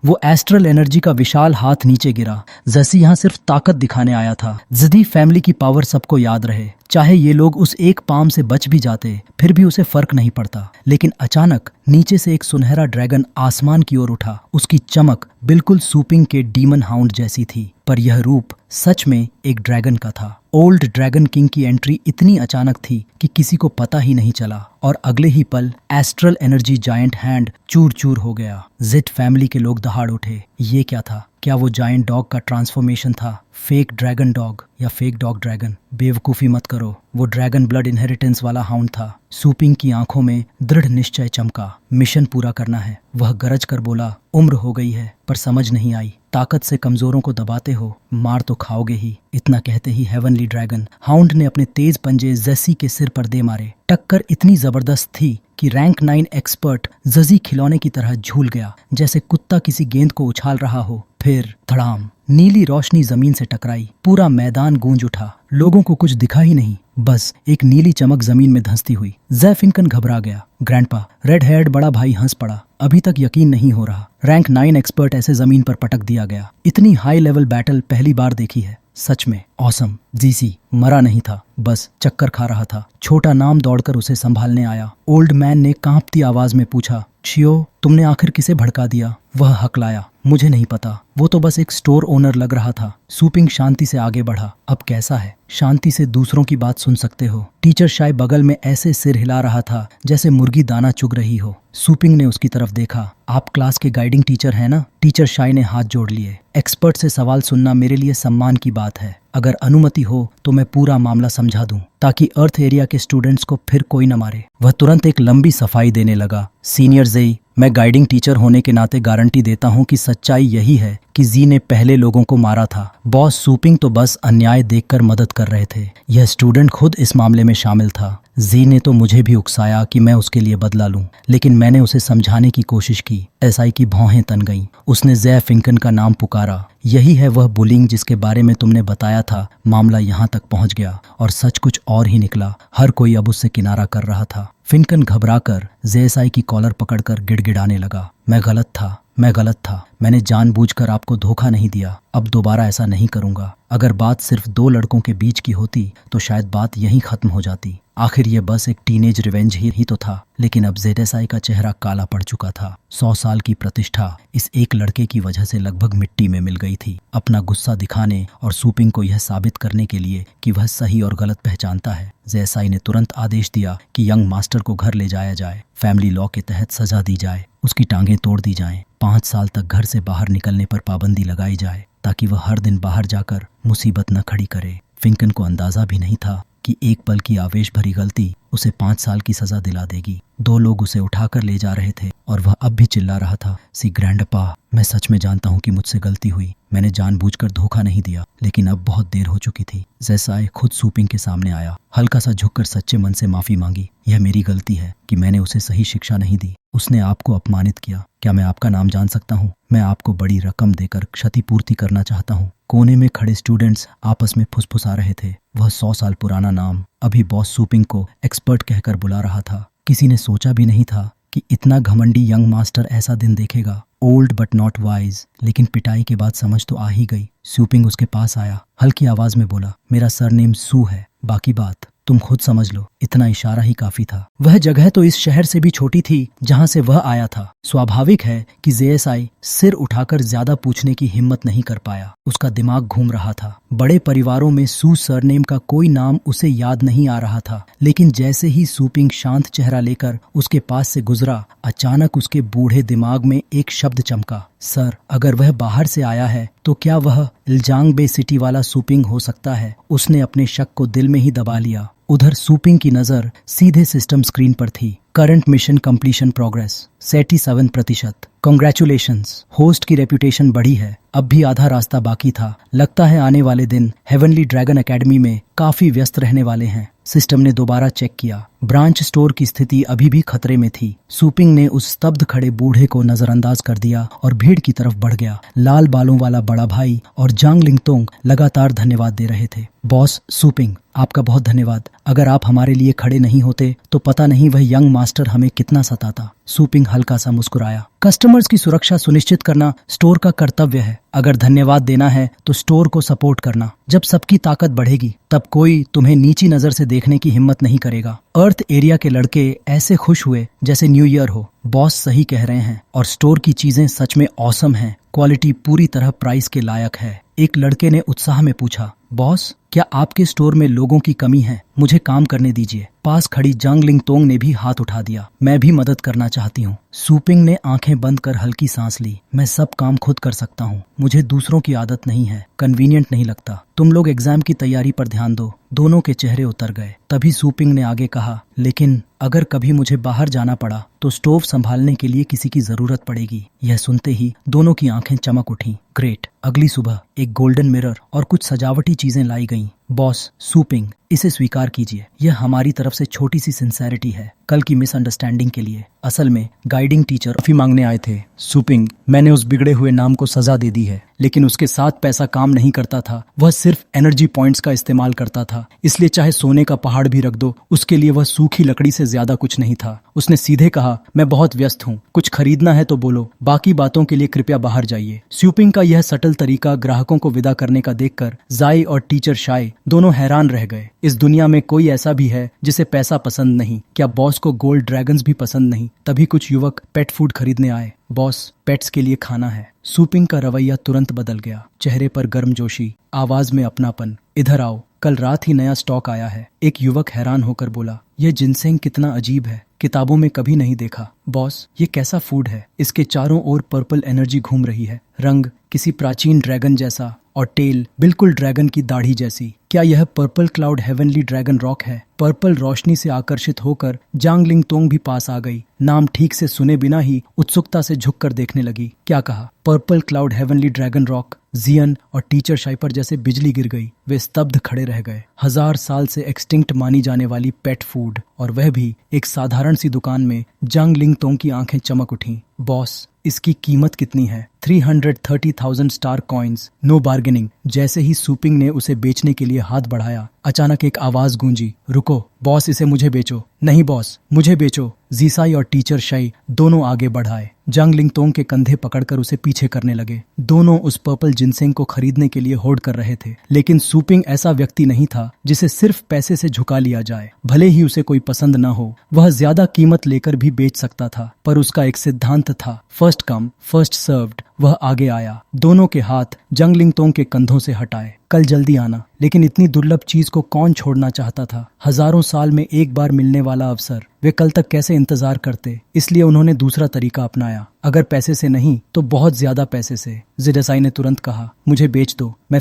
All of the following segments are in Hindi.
वो एस्ट्रल एनर्जी का विशाल हाथ नीचे गिरा। जैसी यहाँ सिर्फ ताकत दिखाने आया था। जिद्दी फैमिली की पावर सबको याद रहे, चाहे ये लोग उस एक पाम से बच भी जाते फिर भी उसे फर्क नहीं पड़ता। लेकिन अचानक नीचे से एक सुनहरा ड्रैगन आसमान की ओर उठा। उसकी चमक बिल्कुल सूपिंग के डीमन हाउंड जैसी थी, पर यह रूप सच में एक ड्रैगन का था। ओल्ड ड्रैगन किंग की एंट्री इतनी अचानक थी कि किसी को पता ही नहीं चला और अगले ही पल एस्ट्रल एनर्जी जायंट हैंड चूर चूर हो गया। जिट फैमिली के लोग दहाड़ उठे। ये क्या था? क्या वो जायंट डॉग का ट्रांसफॉर्मेशन था? फेक ड्रैगन डॉग या फेक डॉग ड्रैगन? बेवकूफी मत करो, वो ड्रैगन ब्लड इनहेरिटेंस वाला हाउंड था। सूपिंग की आंखों में दृढ़ निश्चय चमका। मिशन पूरा करना है। वह गरज कर बोला, उम्र हो गई है पर समझ नहीं आई। ताकत से कमजोरों को दबाते हो, मार तो खाओगे ही। इतना कहते ही हेवनली ड्रैगन हाउंड ने अपने तेज पंजे जेसी के सिर पर दे मारे। टक्कर इतनी जबरदस्त थी कि रैंक 9 एक्सपर्ट जजी खिलौने की तरह झूल गया, जैसे कुत्ता किसी गेंद को उछाल रहा हो। फिर धड़ाम, नीली रोशनी जमीन से टकराई। पूरा मैदान गूंज उठा। लोगों को कुछ दिखा ही नहीं, बस एक नीली चमक जमीन में धंसती हुई। ज़ै फिनकन घबरा गया। ग्रैंडपा, रेड हेयर्ड बड़ा भाई हंस पड़ा। अभी तक यकीन नहीं हो रहा, रैंक 9 एक्सपर्ट ऐसे जमीन पर पटक दिया गया। इतनी हाई लेवल बैटल पहली बार देखी है। सच में ऑसम। जीसी मरा नहीं था, बस चक्कर खा रहा था। छोटा नाम दौड़कर उसे संभालने आया। ओल्ड मैन ने कांपती आवाज में पूछा, शियो, तुमने आखिर किसे भड़का दिया? वह हकलाया, मुझे नहीं पता, वो तो बस एक स्टोर ओनर लग रहा था। सूपिंग शांति से आगे बढ़ा। अब कैसा है? शांति से दूसरों की बात सुन सकते हो। टीचर शाय बगल में ऐसे सिर हिला रहा था जैसे मुर्गी दाना चुग रही हो। सूपिंग ने उसकी तरफ देखा। आप क्लास के गाइडिंग टीचर हैं ना? टीचर शाय ने हाथ जोड़ लिए। एक्सपर्ट से सवाल सुनना मेरे लिए सम्मान की बात है। अगर अनुमति हो तो मैं पूरा मामला समझा दूं, ताकि अर्थ एरिया के स्टूडेंट्स को फिर कोई न मारे। वह तुरंत एक लंबी सफाई देने लगा। सीनियर जेई, मैं गाइडिंग टीचर होने के नाते गारंटी देता हूं कि सच्चाई यही है कि जी ने पहले लोगों को मारा था। बॉस सूपिंग तो बस अन्याय देखकर मदद कर रहे थे। यह स्टूडेंट खुद इस मामले में शामिल था। जी ने तो मुझे भी उकसाया कि मैं उसके लिए बदला लूं, लेकिन मैंने उसे समझाने की कोशिश की। एसआई की भौहें तन गईं। उसने ज़ै फिनकन का नाम पुकारा। यही है वह बुलिंग जिसके बारे में तुमने बताया था। मामला यहाँ तक पहुँच गया और सच कुछ और ही निकला। हर कोई अब उससे किनारा कर रहा था। फिनकन घबराकर जेएसआई की कॉलर पकड़कर गिड़गिड़ाने लगा। मैं गलत था। मैंने जानबूझकर आपको धोखा नहीं दिया। अब दोबारा ऐसा नहीं करूंगा। अगर बात सिर्फ 2 लड़कों के बीच की होती तो शायद बात यहीं खत्म हो जाती। आखिर ये बस एक टीनेज रिवेंज ही तो था। लेकिन अब जेएसआई का चेहरा काला पड़ चुका था। 100 साल की प्रतिष्ठा इस एक लड़के की वजह से लगभग मिट्टी में मिल गई थी। अपना गुस्सा दिखाने और सूपिंग को यह साबित करने के लिए कि वह सही और गलत पहचानता है, जेएसआई ने तुरंत आदेश दिया कि यंग मास्टर को घर ले जाया जाए। फैमिली लॉ के तहत सजा दी जाए। उसकी टांगें तोड़ दी जाएं। 5 साल तक घर से बाहर निकलने पर पाबंदी लगाई जाए, ताकि वह हर दिन बाहर जाकर मुसीबत न खड़ी करे। फिनकन को अंदाजा भी नहीं था कि एक पल की आवेश भरी गलती उसे 5 साल की सजा दिला देगी। 2 लोग उसे उठाकर ले जा रहे थे और वह अब भी चिल्ला रहा था, सी ग्रैंडपा, मैं सच में जानता हूँ कि मुझसे गलती हुई। मैंने जानबूझकर धोखा नहीं दिया, लेकिन अब बहुत देर हो चुकी थी। जेएसआई खुद सूपिंग के सामने आया। हल्का सा झुककर सच्चे मन से माफी मांगी। यह मेरी गलती है कि मैंने उसे सही शिक्षा नहीं दी। उसने आपको अपमानित किया। क्या मैं आपका नाम जान सकता हूँ? मैं आपको बड़ी रकम देकर क्षतिपूर्ति करना चाहता हूँ। कोने में खड़े स्टूडेंट्स आपस में फुसफुसा रहे थे। वह 100 साल पुराना नाम अभी बॉस सूपिंग को एक्सपर्ट कहकर बुला रहा था। किसी ने सोचा भी नहीं था कि इतना घमंडी यंग मास्टर ऐसा दिन देखेगा। Old but not wise. लेकिन पिटाई के बाद समझ तो आ ही गई। सूपिंग उसके पास आया। हल्की आवाज में बोला, मेरा सरनेम सू है, बाकी बात तुम खुद समझ लो। इतना इशारा ही काफी था। वह जगह तो इस शहर से भी छोटी थी जहां से वह आया था। स्वाभाविक है कि जेएसआई सिर उठाकर ज्यादा पूछने की हिम्मत नहीं कर पाया। उसका दिमाग घूम रहा था। बड़े परिवारों में सू सरनेम का कोई नाम उसे याद नहीं आ रहा था। लेकिन जैसे ही सूपिंग शांत चेहरा लेकर उसके पास से गुजरा, अचानक उसके बूढ़े दिमाग में एक शब्द चमका, सर, अगर वह बाहर से आया है तो क्या वह इल्जांग बे सिटी वाला सूपिंग हो सकता है? उसने अपने शक को दिल में ही दबा लिया। उधर सूपिंग की नजर सीधे सिस्टम स्क्रीन पर थी। Current mission completion progress 77%। Congratulations, host की रेपुटेशन बढ़ी है। अब भी आधा रास्ता बाकी था। लगता है आने वाले दिन हेवनली ड्रैगन एकेडमी में काफी व्यस्त रहने वाले हैं। सिस्टम ने दोबारा चेक किया। ब्रांच स्टोर की स्थिति अभी भी खतरे में थी। सूपिंग ने उस स्तब्ध खड़े बूढ़े को नजरअंदाज कर दिया और भीड़ की तरफ बढ़ गया। लाल बालों वाला बड़ा भाई और जांग लिंगतोंग लगातार धन्यवाद दे रहे थे। बॉस सूपिंग, आपका बहुत धन्यवाद। अगर आप हमारे लिए खड़े नहीं होते तो पता नहीं वह यंग मास्टर हमें कितना सताता। सूपिंग हल्का सा मुस्कुराया। कस्टमर्स की सुरक्षा सुनिश्चित करना स्टोर का कर्तव्य है। अगर धन्यवाद देना है तो स्टोर को सपोर्ट करना। जब सबकी ताकत बढ़ेगी तब कोई तुम्हें नीची नजर से देखने की हिम्मत नहीं करेगा। अर्थ एरिया के लड़के ऐसे खुश हुए जैसे न्यू ईयर हो। बॉस सही कह रहे हैं और स्टोर की चीजें सच में ऑसम हैं। क्वालिटी पूरी तरह प्राइस के लायक है। एक लड़के ने उत्साह में पूछा, बॉस क्या आपके स्टोर में लोगों की कमी है? मुझे काम करने दीजिए। पास खड़ी जांग लिंगतोंग ने भी हाथ उठा दिया। मैं भी मदद करना चाहती हूँ। सूपिंग ने आंखें बंद कर हल्की सांस ली। मैं सब काम खुद कर सकता हूँ। मुझे दूसरों की आदत नहीं है। कन्वीनियंट नहीं लगता। तुम लोग एग्जाम की तैयारी पर ध्यान दो। दोनों के चेहरे उतर गए। तभी सूपिंग ने आगे कहा, लेकिन अगर कभी मुझे बाहर जाना पड़ा तो स्टोव संभालने के लिए किसी की जरूरत पड़ेगी। यह सुनते ही दोनों की आंखें चमक उठी। ग्रेट। अगली सुबह एक गोल्डन मिरर और कुछ सजावटी चीजें लाई गईं। बॉस सूपिंग, इसे स्वीकार कीजिए। यह हमारी तरफ से छोटी सी सिंसेरिटी है कल की मिसअंडरस्टैंडिंग के लिए। असल में गाइडिंग टीचर माफी मांगने आए थे। सूपिंग, मैंने उस बिगड़े हुए नाम को सजा दे दी है, लेकिन उसके साथ पैसा काम नहीं करता था। वह सिर्फ एनर्जी पॉइंट्स का इस्तेमाल करता था, इसलिए चाहे सोने का पहाड़ भी रख दो, उसके लिए वह सूखी लकड़ी से ज्यादा कुछ नहीं था। उसने सीधे कहा, मैं बहुत व्यस्त हूँ, कुछ खरीदना है तो बोलो, बाकी बातों के लिए कृपया बाहर जाइए। सूपिंग का यह सटल तरीका ग्राहकों को विदा करने का देखकर जाई और टीचर शाय दोनों हैरान रह गए। इस दुनिया में कोई ऐसा भी है जिसे पैसा पसंद नहीं? क्या बॉस को गोल्ड ड्रैगन्स भी पसंद नहीं? तभी कुछ युवक पेट फूड खरीदने आए। बॉस, पेट्स के लिए खाना है। सूपिंग का रवैया तुरंत बदल गया। चेहरे पर गर्मजोशी, आवाज में अपनापन। इधर आओ, कल रात ही नया स्टॉक आया है। एक युवक हैरान होकर बोला, यह जिनसेंग कितना अजीब है, किताबों में कभी नहीं देखा। बॉस, ये कैसा फूड है? इसके चारों ओर पर्पल एनर्जी घूम रही है। रंग किसी प्राचीन ड्रैगन जैसा और टेल बिल्कुल ड्रैगन की दाढ़ी जैसी। क्या यह purple Cloud Heavenly Dragon rock है? पर्पल रोशनी से आकर्षित होकर जांग लिंगतोंग भी पास आ गई। नाम ठीक से सुने बिना ही उत्सुकता से झुककर देखने लगी। क्या कहा? Purple Cloud Heavenly Dragon Rock. जियन और टीचर शाइपर जैसे बिजली गिर गई। वे स्तब्ध खड़े रह गए। 1000 साल से एक्सटिंक्ट मानी जाने वाली पेट फूड, और वह भी एक साधारण सी दुकान में। जांग लिंगतोंग की आंखें चमक उठी। बॉस, इसकी कीमत कितनी है? 330,000 स्टार कॉइन्स, नो बार्गेनिंग। जैसे ही सूपिंग ने उसे बेचने के लिए हाथ बढ़ाया, अचानक एक आवाज गूंजी, रुको बॉस, इसे मुझे बेचो। नहीं बॉस, मुझे बेचो। जीसाई और टीचर शाई दोनों आगे बढ़ाए। जांग लिंगतोंग के कंधे पकड़कर उसे पीछे करने लगे। दोनों उस पर्पल जिनसेंग को खरीदने के लिए होड़ कर रहे थे, लेकिन सूपिंग ऐसा व्यक्ति नहीं था जिसे सिर्फ पैसे से झुका लिया जाए। भले ही उसे कोई पसंद न हो, वह ज्यादा कीमत लेकर भी बेच सकता था, पर उसका एक सिद्धांत था, फर्स्ट कम फर्स्ट सर्व्ड। वह आगे आया, दोनों के हाथ जांग लिंगतोंग के कंधों से हटाए। कल जल्दी आना। लेकिन इतनी दुर्लभ चीज को कौन छोड़ना चाहता था? हजारों साल में एक बार मिलने वाला अवसर, वे कल तक कैसे इंतजार करते? इसलिए उन्होंने दूसरा तरीका अपनाया। अगर पैसे से नहीं तो बहुत ज्यादा पैसे से। जिडेसाई ने तुरंत कहा, मुझे बेच दो। मैं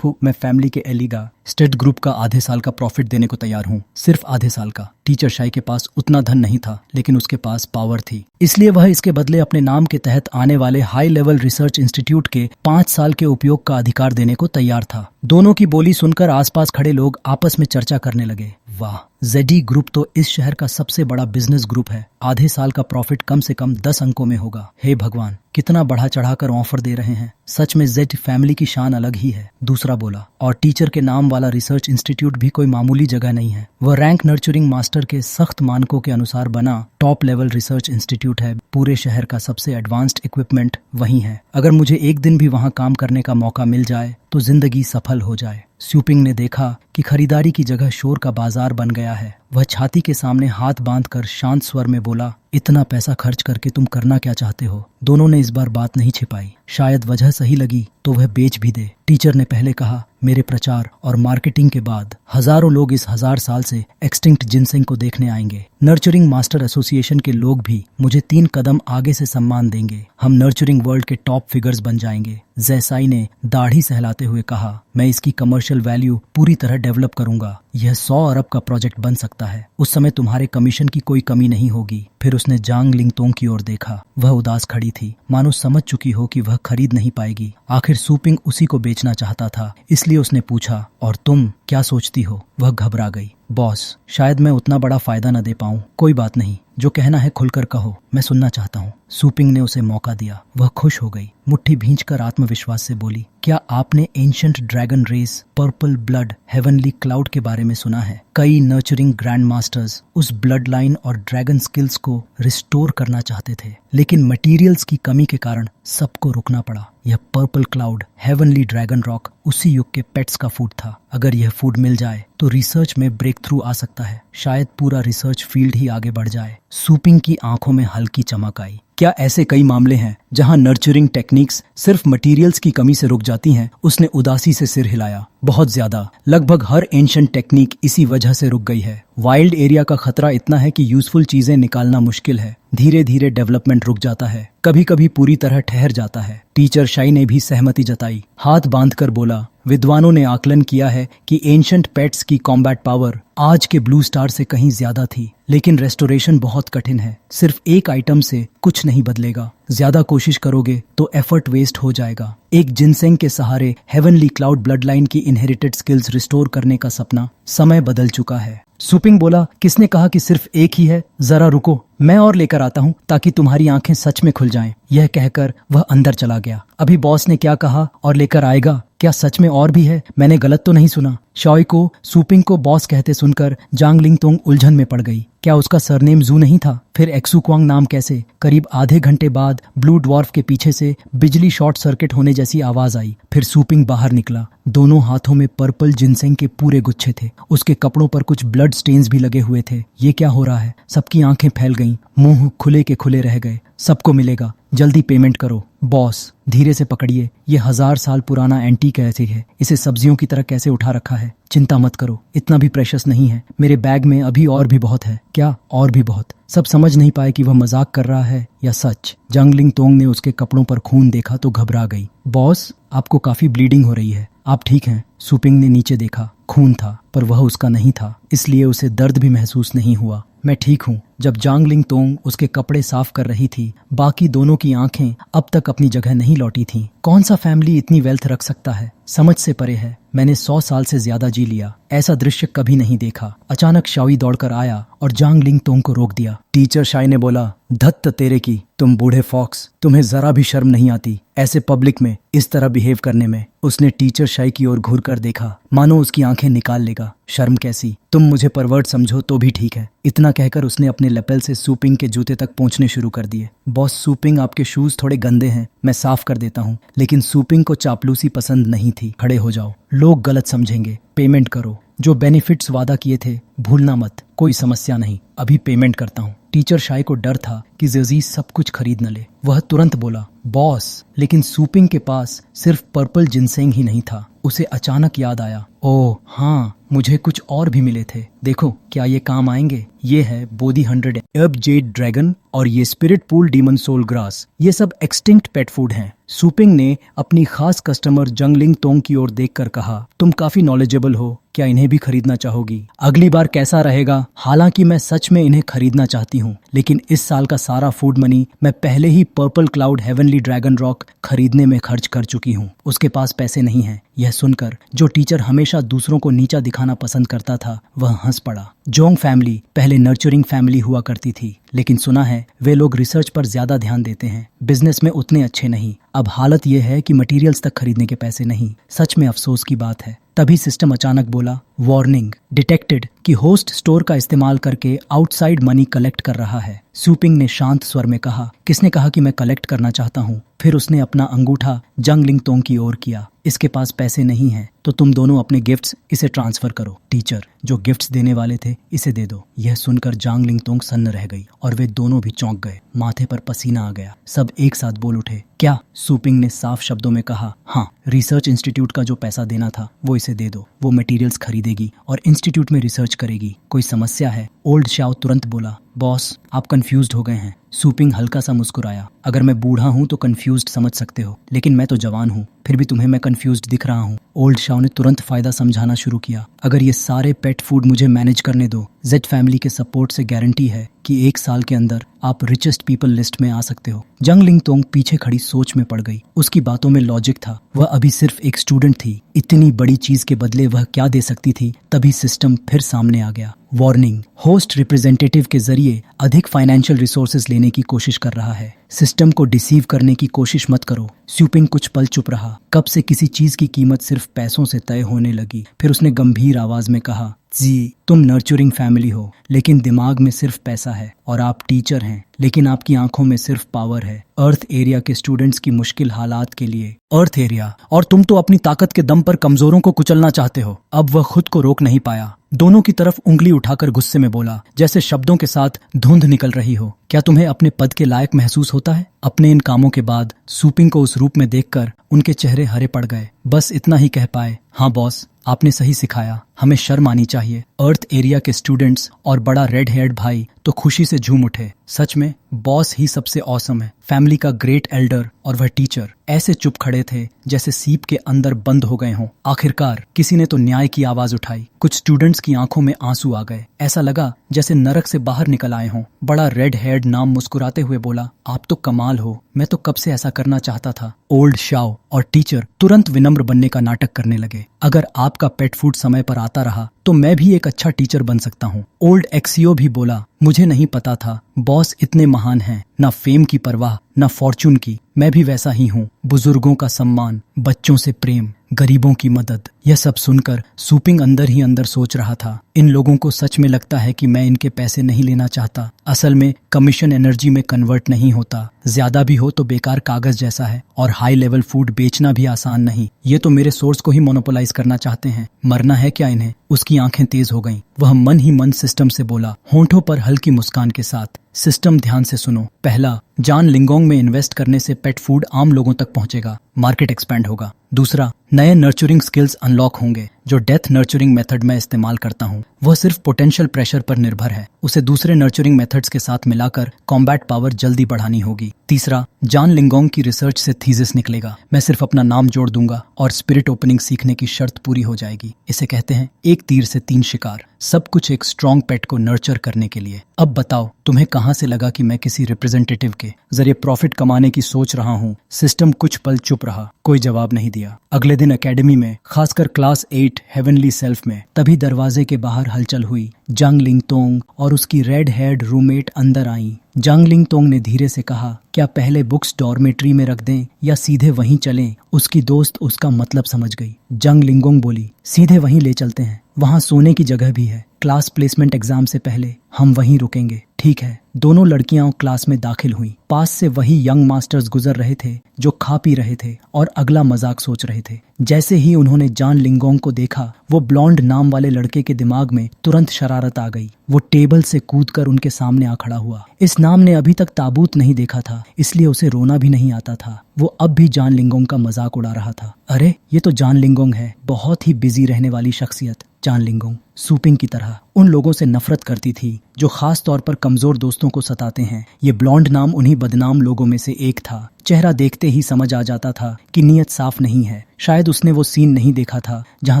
फैमिली के एलिगा स्टेट ग्रुप का आधे साल का प्रॉफिट देने को तैयार हूँ, सिर्फ आधे साल का। टीचर शाई के पास उतना धन नहीं था, लेकिन उसके पास पावर थी, इसलिए वह इसके बदले अपने नाम के तहत आने वाले हाई लेवल रिसर्च इंस्टीट्यूट के 5 साल के उपयोग का अधिकार देने को तैयार था। दोनों की बोली सुनकर आसपास खड़े लोग आपस में चर्चा करने लगे। वाह, जेडी ग्रुप तो इस शहर का सबसे बड़ा बिजनेस ग्रुप है। आधे साल का प्रॉफिट कम से कम 10 अंकों में होगा। हे भगवान, कितना बढ़ा चढ़ाकर ऑफर दे रहे हैं। सच में जेड फैमिली की शान अलग ही है। दूसरा बोला, और टीचर के नाम वाला रिसर्च इंस्टीट्यूट भी कोई मामूली जगह नहीं है। वह रैंक नर्चरिंग मास्टर के सख्त मानकों के अनुसार बना टॉप लेवल रिसर्च इंस्टीट्यूट है। पूरे शहर का सबसे एडवांस्ड इक्विपमेंट वहीं है। अगर मुझे एक दिन भी वहां काम करने का मौका मिल जाए तो जिंदगी सफल हो जाए। सूपिंग ने देखा कि खरीदारी की जगह शोर का बाजार बन गया है। वह छाती के सामने हाथ बांधकर शांत स्वर में बोला, इतना पैसा खर्च करके तुम करना क्या चाहते हो? दोनों ने इस बार बात नहीं छिपाई। शायद वजह सही लगी तो वह बेच भी दे। टीचर ने पहले कहा, मेरे प्रचार और मार्केटिंग के बाद हजारों लोग इस 1000 साल से एक्सटिंक्ट जिनसेंग को देखने आएंगे। नर्चरिंग मास्टर एसोसिएशन के लोग भी मुझे 3 कदम आगे से सम्मान देंगे। हम नर्चरिंग वर्ल्ड के टॉप फिगर्स बन जाएंगे। जैसाई ने दाढ़ी सहलाते हुए कहा, मैं इसकी कमर्शियल वैल्यू पूरी तरह डेवलप करूंगा। यह 100 अरब का प्रोजेक्ट बन सकता है। उस समय तुम्हारे कमीशन की कोई कमी नहीं होगी। फिर उसने जांग लिंगतोंग की ओर देखा। वह उदास खड़ी थी, मानो समझ चुकी हो कि वह खरीद नहीं पाएगी। आखिर सूपिंग उसी को बेचना चाहता था, इसलिए उसने पूछा, और तुम क्या सोचती हो? वह घबरा गई। बॉस, शायद मैं उतना बड़ा फायदा न दे पाऊं। कोई बात नहीं, जो कहना है खुलकर कहो, मैं सुनना चाहता हूँ। सूपिंग ने उसे मौका दिया। वह खुश हो गई। मुट्ठी भींचकर आत्मविश्वास से बोली, क्या आपने ancient dragon race, purple blood, heavenly cloud के बारे में सुना है? कई नर्चरिंग ग्रैंड मास्टर्स उस ब्लड लाइन और ड्रैगन स्किल्स को रिस्टोर करना चाहते थे, लेकिन मटेरियल्स की कमी के कारण सबको रुकना पड़ा। यह purple Cloud, Heavenly Dragon rock उसी युग के पेट्स का फूड था। अगर यह फूड मिल जाए तो रिसर्च में ब्रेक थ्रू आ सकता है। शायद पूरा रिसर्च फील्ड ही आगे बढ़ जाए। सूपिंग की आंखों में हल्की चमक आई। क्या ऐसे कई मामले हैं जहां नर्चरिंग टेक्निक्स सिर्फ मटेरियल्स की कमी से रुक जाती हैं? उसने उदासी से सिर हिलाया। बहुत ज्यादा, लगभग हर एंशिएंट टेक्निक इसी वजह से रुक गई है। वाइल्ड एरिया का खतरा इतना है कि यूजफुल चीजें निकालना मुश्किल है। धीरे धीरे डेवलपमेंट रुक जाता है, कभी कभी पूरी तरह ठहर जाता है। टीचर शाई ने भी सहमति जताई। हाथ बांधकर बोला, विद्वानों ने आकलन किया है कि एंशिएंट पेट्स की कॉम्बैट पावर आज के ब्लू स्टार से कहीं ज्यादा थी, लेकिन रेस्टोरेशन बहुत कठिन है। सिर्फ एक आइटम से कुछ नहीं बदलेगा। ज्यादा कोशिश करोगे तो एफर्ट वेस्ट हो जाएगा। एक जिनसेंग के सहारे हेवनली क्लाउड ब्लड लाइन की इनहेरिटेड स्किल्स रिस्टोर करने का सपना समय बदल चुका है। सूपिंग बोला, किसने कहा कि सिर्फ एक ही है? जरा रुको, मैं और लेकर आता हूँ ताकि तुम्हारी आंखें सच में खुल जाएं। यह कहकर वह अंदर चला गया। अभी बॉस ने क्या कहा और लेकर आएगा? क्या सच में और भी है? मैंने गलत तो नहीं सुना? शॉय को सूपिंग को बॉस कहते सुनकर जांग लिंगतोंग उलझन में पड़ गई। क्या उसका सरनेम जू नहीं था? फिर एक्सू क्वांग नाम कैसे? करीब आधे घंटे बाद ब्लू ड्वार्फ के पीछे से बिजली शॉर्ट सर्किट होने जैसी आवाज आई। फिर सूपिंग बाहर निकला। दोनों हाथों में पर्पल जिनसेंग के पूरे गुच्छे थे। उसके कपड़ों पर कुछ ब्लड स्टेन्स भी लगे हुए थे। ये क्या हो रहा है? सबकी आंखें फैल गईं, मुंह खुले के खुले रह गए। सबको मिलेगा, जल्दी पेमेंट करो। बॉस, धीरे से पकड़िए। ये 1000 साल पुराना एंटीक ऐसे है, इसे सब्जियों की तरह कैसे उठा रखा है? चिंता मत करो, इतना भी प्रेशस नहीं है। मेरे बैग में अभी और भी बहुत है। क्या और भी बहुत? सब समझ नहीं पाए कि वह मजाक कर रहा है या सच। जांग लिंगतोंग ने उसके कपड़ों पर खून देखा तो घबरा गई। बॉस, आपको काफी ब्लीडिंग हो रही है, आप ठीक हैं? सूपिंग ने नीचे देखा। खून था, पर वह उसका नहीं था, इसलिए उसे दर्द भी महसूस नहीं हुआ। मैं ठीक हूँ। जब जांग लिंगतोंग उसके कपड़े साफ कर रही थी, बाकी दोनों की आंखें अब तक अपनी जगह नहीं लौटी थीं। कौन सा फैमिली इतनी वेल्थ रख सकता है? समझ से परे है। मैंने 100 साल से ज्यादा जी लिया, ऐसा दृश्य कभी नहीं देखा। अचानक शाओई दौड़कर आया और जांग लिंगतोंग को रोक दिया। टीचर शाई ने बोला, धत्त तेरे की, तुम बूढ़े फॉक्स, तुम्हें जरा भी शर्म नहीं आती ऐसे पब्लिक में इस तरह बिहेव करने में? उसने टीचर शाई की ओर घूर कर देखा, मानो उसकी आंखें निकाल लेगा। शर्म कैसी? तुम मुझे परवर्ट समझो तो भी ठीक है। इतना कहकर उसने अपने लपेल से सूपिंग के जूते तक पहुंचने शुरू कर दिए। बॉस, सूपिंग, आपके शूज थोड़े गंदे हैं, मैं साफ कर देता हूँ। लेकिन सूपिंग को चापलूसी पसंद नहीं थी। खड़े हो जाओ, लोग गलत समझेंगे। पेमेंट करो। जो बेनिफिट्स वादा किए थे भूलना मत। कोई समस्या नहीं, अभी पेमेंट करता हूँ। टीचर शाई को डर था कि ज़जीज़ सब कुछ खरीद न ले। वह तुरंत बोला, बॉस, लेकिन सूपिंग के पास सिर्फ पर्पल जिनसेंग ही नहीं था। उसे अचानक याद आया, ओह हाँ, मुझे कुछ और भी मिले थे। देखो, क्या ये काम आएंगे? ये है बोधी 100 अर्ब जेड ड्रैगन और ये spirit pool demon soul grass. ये सब एक्सटिंक्ट पेट फूड हैं। सूपिंग ने अपनी खास कस्टमर जंग लिंगतोंग की ओर देखकर कहा, तुम काफी नॉलेजेबल हो, क्या इन्हें भी खरीदना चाहोगी? अगली बार कैसा रहेगा? हालांकि मैं सच में इन्हें खरीदना चाहती हूँ, लेकिन इस साल का सारा फूड मनी मैं पहले ही Purple Cloud Heavenly Dragon Rock खरीदने में खर्च कर चुकी हूँ। उसके पास पैसे नहीं हैं। यह सुनकर जो टीचर हमेशा दूसरों को नीचा दिखाना पसंद करता था, वह हंस पड़ा। जोंग फैमिली पहले नर्चरिंग फैमिली हुआ करती थी, लेकिन सुना है वे लोग रिसर्च पर ज्यादा ध्यान देते हैं, बिजनेस में उतने अच्छे नहीं। अब हालत यह है कि मटेरियल्स तक खरीदने के पैसे नहीं। सच में अफसोस की बात है। तभी सिस्टम अचानक बोला, वार्निंग डिटेक्टेड कि होस्ट स्टोर का इस्तेमाल करके आउटसाइड मनी कलेक्ट कर रहा है। सूपिंग ने शांत स्वर में कहा, किसने कहा कि मैं कलेक्ट करना चाहता हूँ? फिर उसने अपना अंगूठा जंग लिंगतोंग की ओर किया। इसके पास पैसे नहीं हैं, तो तुम दोनों अपने गिफ्ट्स इसे ट्रांसफर करो। टीचर, जो गिफ्ट्स देने वाले थे इसे दे दो। यह सुनकर जांग लिंगतोंग सन्न रह गई और वे दोनों भी चौंक गए। माथे पर पसीना आ गया। सब एक साथ बोल उठे, क्या? सूपिंग ने साफ शब्दों में कहा, हाँ, रिसर्च इंस्टीट्यूट का जो पैसा देना था वो इसे दे दो। वो मटेरियल्स खरीदेगी और इंस्टीट्यूट में रिसर्च करेगी। कोई समस्या है? ओल्ड शाओ तुरंत बोला, बॉस, आप कंफ्यूज्ड हो गए हैं। सूपिंग हल्का सा मुस्कुराया, अगर मैं बूढ़ा हूँ तो कंफ्यूज्ड समझ सकते हो, लेकिन मैं तो जवान हूँ, फिर भी तुम्हें मैं कंफ्यूज्ड दिख रहा हूँ। ओल्ड शाओ ने तुरंत फायदा समझाना शुरू किया, अगर ये सारे पेट फूड मुझे मैनेज करने दो जेड फैमिली के सपोर्ट से गारंटी है कि 1 साल के अंदर आप रिचेस्ट पीपल लिस्ट में आ सकते हो। जंग लिंग तोंग पीछे खड़ी सोच में पड़ गई। उसकी बातों में लॉजिक था। वह अभी सिर्फ एक स्टूडेंट थी। इतनी बड़ी चीज के बदले वह क्या दे सकती थी? तभी सिस्टम फिर सामने आ गया। वार्निंग, होस्ट रिप्रेजेंटेटिव के जरिए अधिक फाइनेंशियल रिसोर्सेज लेने की कोशिश कर रहा है। सिस्टम को डिसीव करने की कोशिश मत करो। स्यूपिंग कुछ पल चुप रहा। कब से किसी चीज की कीमत सिर्फ पैसों से तय होने लगी। फिर उसने गंभीर आवाज में कहा, जी, तुम नर्चरिंग फैमिली हो, लेकिन दिमाग में सिर्फ पैसा है। और आप टीचर हैं, लेकिन आपकी आंखों में सिर्फ पावर है। अर्थ एरिया के स्टूडेंट्स की मुश्किल हालात के लिए। अर्थ एरिया, और तुम तो अपनी ताकत के दम पर कमजोरों को कुचलना चाहते हो। अब वह खुद को रोक नहीं पाया। दोनों की तरफ उंगली उठाकर गुस्से में बोला, जैसे शब्दों के साथ धुंध निकल रही हो। क्या तुम्हें अपने पद के लायक महसूस होता है? अपने इन कामों के बाद सूपिंग को उस रूप में देखकर उनके चेहरे हरे पड़ गए। बस इतना ही कह पाए, हाँ बॉस, आपने सही सिखाया। हमें शर्म आनी चाहिए। अर्थ एरिया के स्टूडेंट्स और बड़ा रेड हेयर्ड भाई तो खुशी से झूम उठे। सच में बॉस ही सबसे ऑसम है। फैमिली का ग्रेट एल्डर और वह टीचर ऐसे चुप खड़े थे जैसे सीप के अंदर बंद हो गए हों। आखिरकार किसी ने तो न्याय की आवाज उठाई। कुछ स्टूडेंट्स की आंखों में आंसू आ गए। ऐसा लगा जैसे नरक से बाहर निकल आए हों। बड़ा रेड हेयर्ड नाम मुस्कुराते हुए बोला, आप तो कमाल हो। मैं तो कब से ऐसा करना चाहता था। ओल्ड शाओ और टीचर तुरंत विनम्र बनने का नाटक करने लगे। अगर आपका पेट फूड समय पर आता रहा तो मैं भी एक अच्छा टीचर बन सकता हूँ। ओल्ड एक्सियो भी बोला, मुझे नहीं पता था बॉस इतने महान हैं। ना फेम की परवाह, ना फॉर्चून की। मैं भी वैसा ही हूँ। बुजुर्गों का सम्मान, बच्चों से प्रेम, गरीबों की मदद। यह सब सुनकर सूपिंग अंदर ही अंदर सोच रहा था, इन लोगों को सच में लगता है कि मैं इनके पैसे नहीं लेना चाहता। असल में कमीशन एनर्जी में कन्वर्ट नहीं होता। ज्यादा भी हो तो बेकार कागज जैसा है। और हाई लेवल फूड बेचना भी आसान नहीं। ये तो मेरे सोर्स को ही मोनोपोलाइज करना चाहते हैं। मरना है क्या इन्हें? उसकी आंखें तेज हो गईं। वह मन ही मन सिस्टम से बोला, होंठों पर हल्की मुस्कान के साथ, सिस्टम ध्यान से सुनो। पहला, जान लिंगोंग में इन्वेस्ट करने से पेट फूड आम लोगों तक पहुंचेगा, मार्केट एक्सपेंड होगा। दूसरा, नए नर्चरिंग स्किल्स अनलॉक होंगे। जो डेथ नर्चरिंग मेथड मैं इस्तेमाल करता हूँ वह सिर्फ पोटेंशियल प्रेशर पर निर्भर है। उसे दूसरे नर्चरिंग मेथड्स के साथ मिलाकर कॉम्बैट पावर जल्दी बढ़ानी होगी। तीसरा, जान लिंगोंग की रिसर्च से थीसिस निकलेगा। मैं सिर्फ अपना नाम जोड़ दूंगा और स्पिरिट ओपनिंग सीखने की शर्त पूरी हो जाएगी। इसे कहते हैं एक तीर से 3 शिकार। सब कुछ एक स्ट्रॉन्ग पेट को नर्चर करने के लिए। अब बताओ, तुम्हें कहां से लगा कि मैं किसी रिप्रेजेंटेटिव के जरिए प्रॉफिट कमाने की सोच रहा हूं? सिस्टम कुछ पल चुप रहा, कोई जवाब नहीं दिया। अगले दिन एकेडमी में, खासकर क्लास 8 हेवनली सेल्फ में, तभी दरवाजे के बाहर हलचल हुई। जंग लिंग तोंग और उसकी रेड हेयर्ड रूममेट अंदर आईं। जंग लिंग तोंग ने धीरे से कहा, क्या पहले बुक्स डॉर्मेट्री में रख दें या सीधे वहीं चलें? उसकी दोस्त उसका मतलब समझ गई। जंग लिंगोंग बोली, सीधे वहीं ले चलते हैं, वहां सोने की जगह भी है। क्लास प्लेसमेंट एग्जाम से पहले हम वहीं रुकेंगे। ठीक है। दोनों लड़कियां क्लास में दाखिल हुईं। पास से वही यंग मास्टर्स गुजर रहे थे जो खा पी रहे थे और अगला मजाक सोच रहे थे। जैसे ही उन्होंने जान लिंगोंग को देखा, वो ब्लॉन्ड नाम वाले लड़के के दिमाग में तुरंत शरारत आ गई। वो टेबल से कूदकर उनके सामने आ खड़ा हुआ। इस नाम ने अभी तक ताबूत नहीं देखा था, इसलिए उसे रोना भी नहीं आता था। वो अब भी जान लिंगोंग का मजाक उड़ा रहा था। अरे, ये तो जान लिंगोंग है, बहुत ही बिजी रहने वाली शख्सियत। जान लिंगोंग सूपिंग की तरह उन लोगों से नफरत करती थी जो खास तौर पर कमजोर दोस्तों को सताते हैं। ये ब्लॉन्ड नाम उन्हीं बदनाम लोगों में से एक था। चेहरा देखते ही समझ आ जाता था कि नीयत साफ नहीं है। शायद उसने वो सीन नहीं देखा था जहां